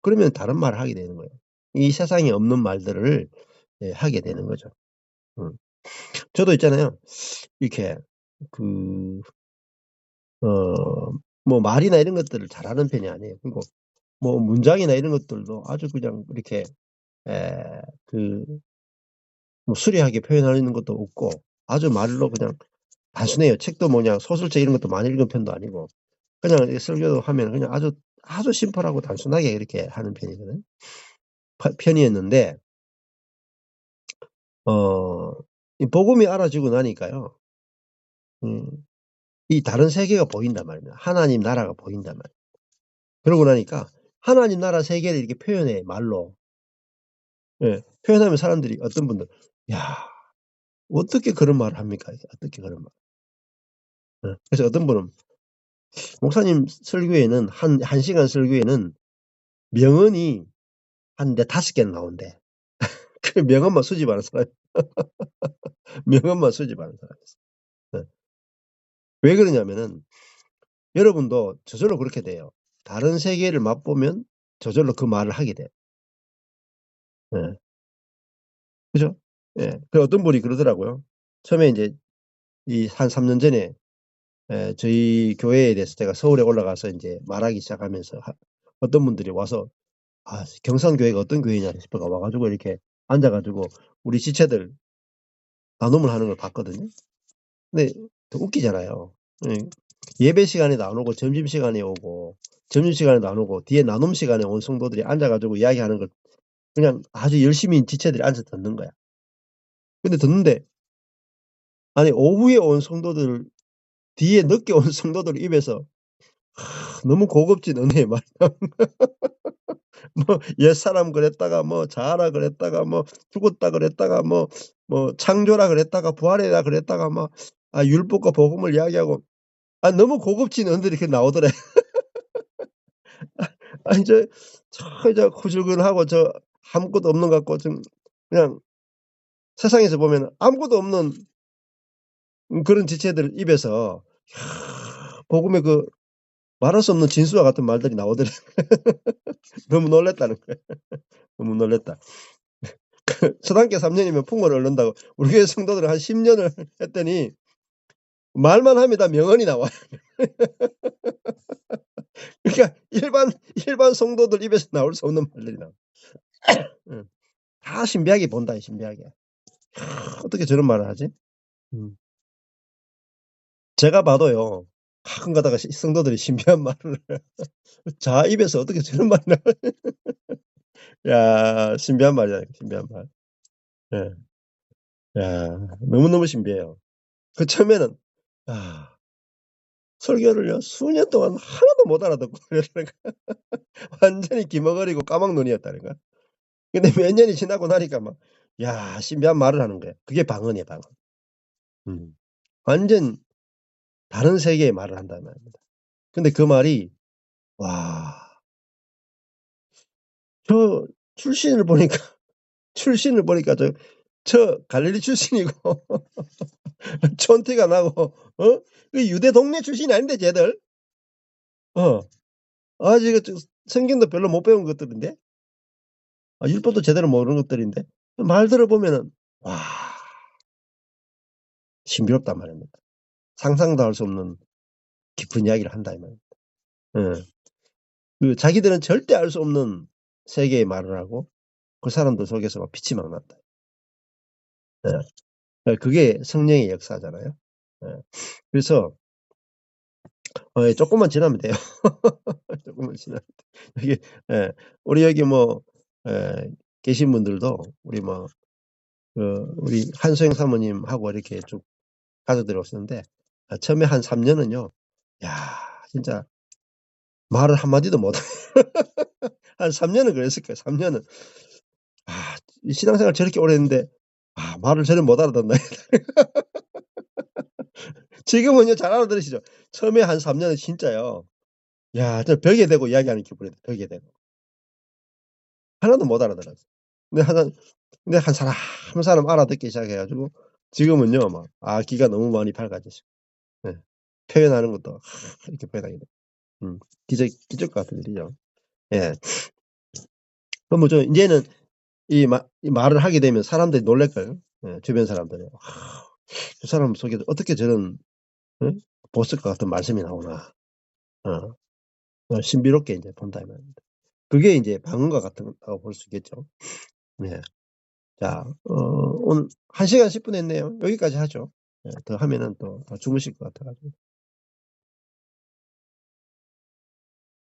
그러면 다른 말을 하게 되는 거예요. 이 세상에 없는 말들을 하게 되는 거죠. 저도 있잖아요. 이렇게 뭐 말이나 이런 것들을 잘하는 편이 아니에요. 그리고 뭐 문장이나 이런 것들도 아주 그냥 이렇게 뭐 수려하게 표현하는 것도 없고 아주 말로 그냥 단순해요. 책도 뭐냐 소설책 이런 것도 많이 읽은 편도 아니고 그냥 설교도 하면 그냥 아주 심플하고 단순하게 이렇게 하는 편이거든요. 편이었는데 이 복음이 알아지고 나니까요. 이 다른 세계가 보인단 말입니다. 하나님 나라가 보인단 말이에요. 그러고 나니까 하나님 나라 세계를 이렇게 표현해, 말로. 표현하면 사람들이, 어떤 분들, 야, 어떻게 그런 말을 합니까? 어떻게 그런 말. 그래서 어떤 분은, 목사님 설교에는, 한 시간 설교에는 명언이 한 5개는 나온대. 그 명언만 수집하는 사람. 명언만 수집하는 사람이었어요. 왜 그러냐면은, 여러분도 저절로 그렇게 돼요. 다른 세계를 맛보면 저절로 그 말을 하게 돼요. 그죠? 그 어떤 분이 그러더라고요. 처음에 이제 한 3년 전에 저희 교회에 대해서 제가 서울에 올라가서 이제 말하기 시작하면서 어떤 분들이 와서 경산교회가 어떤 교회냐 싶어가 와가지고 이렇게 앉아가지고 우리 지체들 나눔을 하는 걸 봤거든요. 근데 더 웃기잖아요. 예배 시간에도 안 오고 점심시간에 오고 점심시간에도 안 오고 뒤에 나눔 시간에 온 성도들이 앉아가지고 이야기하는 걸 그냥 아주 열심히 지체들이 앉아서 듣는 거야. 근데 듣는데 아니 오후에 온 성도들 뒤에 늦게 온 성도들 입에서 너무 고급진 은혜의 말. 뭐 옛사람 그랬다가 뭐 자아라 그랬다가 뭐 죽었다 그랬다가 뭐 창조라 그랬다가 부활이라 그랬다가 막 율법과 복음을 이야기하고 너무 고급진 은들이 이렇게 나오더래. 저 후줄근하고 저 아무것도 없는 것 같고 좀 그냥 세상에서 보면 아무것도 없는 그런 지체들 입에서 복음의 그 말할 수 없는 진수와 같은 말들이 나오더래. 너무 놀랬다는 거야. 너무 놀랬다. 서당계 3년이면 풍어를 얻는다고. 우리 교회 성도들은 한 10년을 했더니 말만 하면 다 명언이 나와요. 그러니까 일반 성도들 입에서 나올 수 없는 말들이 나와. 다 신비하게 본다, 신비하게. 어떻게 저런 말을 하지? 제가 봐도요, 가끔 가다가 성도들이 신비한 말을 자 입에서 어떻게 저런 말이 나와. 야, 신비한 말이야, 신비한 말. 예. 야, 너무너무 신비해요. 그 처음에는 설교를요 수년 동안 하나도 못 알아듣고 그러다가 완전히 기머거리고 까막눈이었다니까. 근데 몇 년이 지나고 나니까 막 신비한 말을 하는 거예요. 그게 방언이에요, 방언. 완전 다른 세계의 말을 한다는 말입니다. 근데 그 말이 저 출신을 보니까 저 갈릴리 출신이고 촌티가 나고 그 유대 동네 출신이 아닌데 쟤들 아직 성경도 별로 못 배운 것들인데 율법도 제대로 모르는 것들인데 말 들어보면은 신비롭단 말입니다. 상상도 할 수 없는 깊은 이야기를 한다 이 말입니다. 그 자기들은 절대 알 수 없는 세계의 말을 하고 그 사람들 속에서 막 빛이 막 난다. 그게 성령의 역사잖아요. 그래서 조금만 지나면 돼요. 조금만 지나면 돼. 이게 우리 여기 계신 분들도 우리 한소영 사모님하고 이렇게 쭉 가족들이 오셨는데 처음에 한 3년은요. 진짜 말을 한마디도 못해. 한 3년은 그랬을 거예요. 3년은 이 신앙생활 저렇게 오래 했는데 말을 저래 못 알아듣나. 지금은요 잘 알아들으시죠? 처음에 한 3년은 진짜요. 저 벽에 대고 이야기하는 기분이다. 벽에 대고. 하나도 못 알아들었어요. 근데 한 사람 알아듣기 시작해 가지고 지금은요 막 귀가 너무 많이 밝아지시고 표현하는 것도 이렇게 표현하게 돼요. 기적 같은 일이죠. 그럼 이제는 이 말을 하게 되면 사람들이 놀랄까요? 주변 사람들이. 그 사람 속에 어떻게 저런 보석 같은 말씀이 나오나. 신비롭게 이제 본다 이 말입니다. 그게 이제 방언과 같다고 볼 수 있겠죠. 자, 오늘 1시간 10분 했네요. 여기까지 하죠. 더 하면은 또 주무실 것 같아가지고.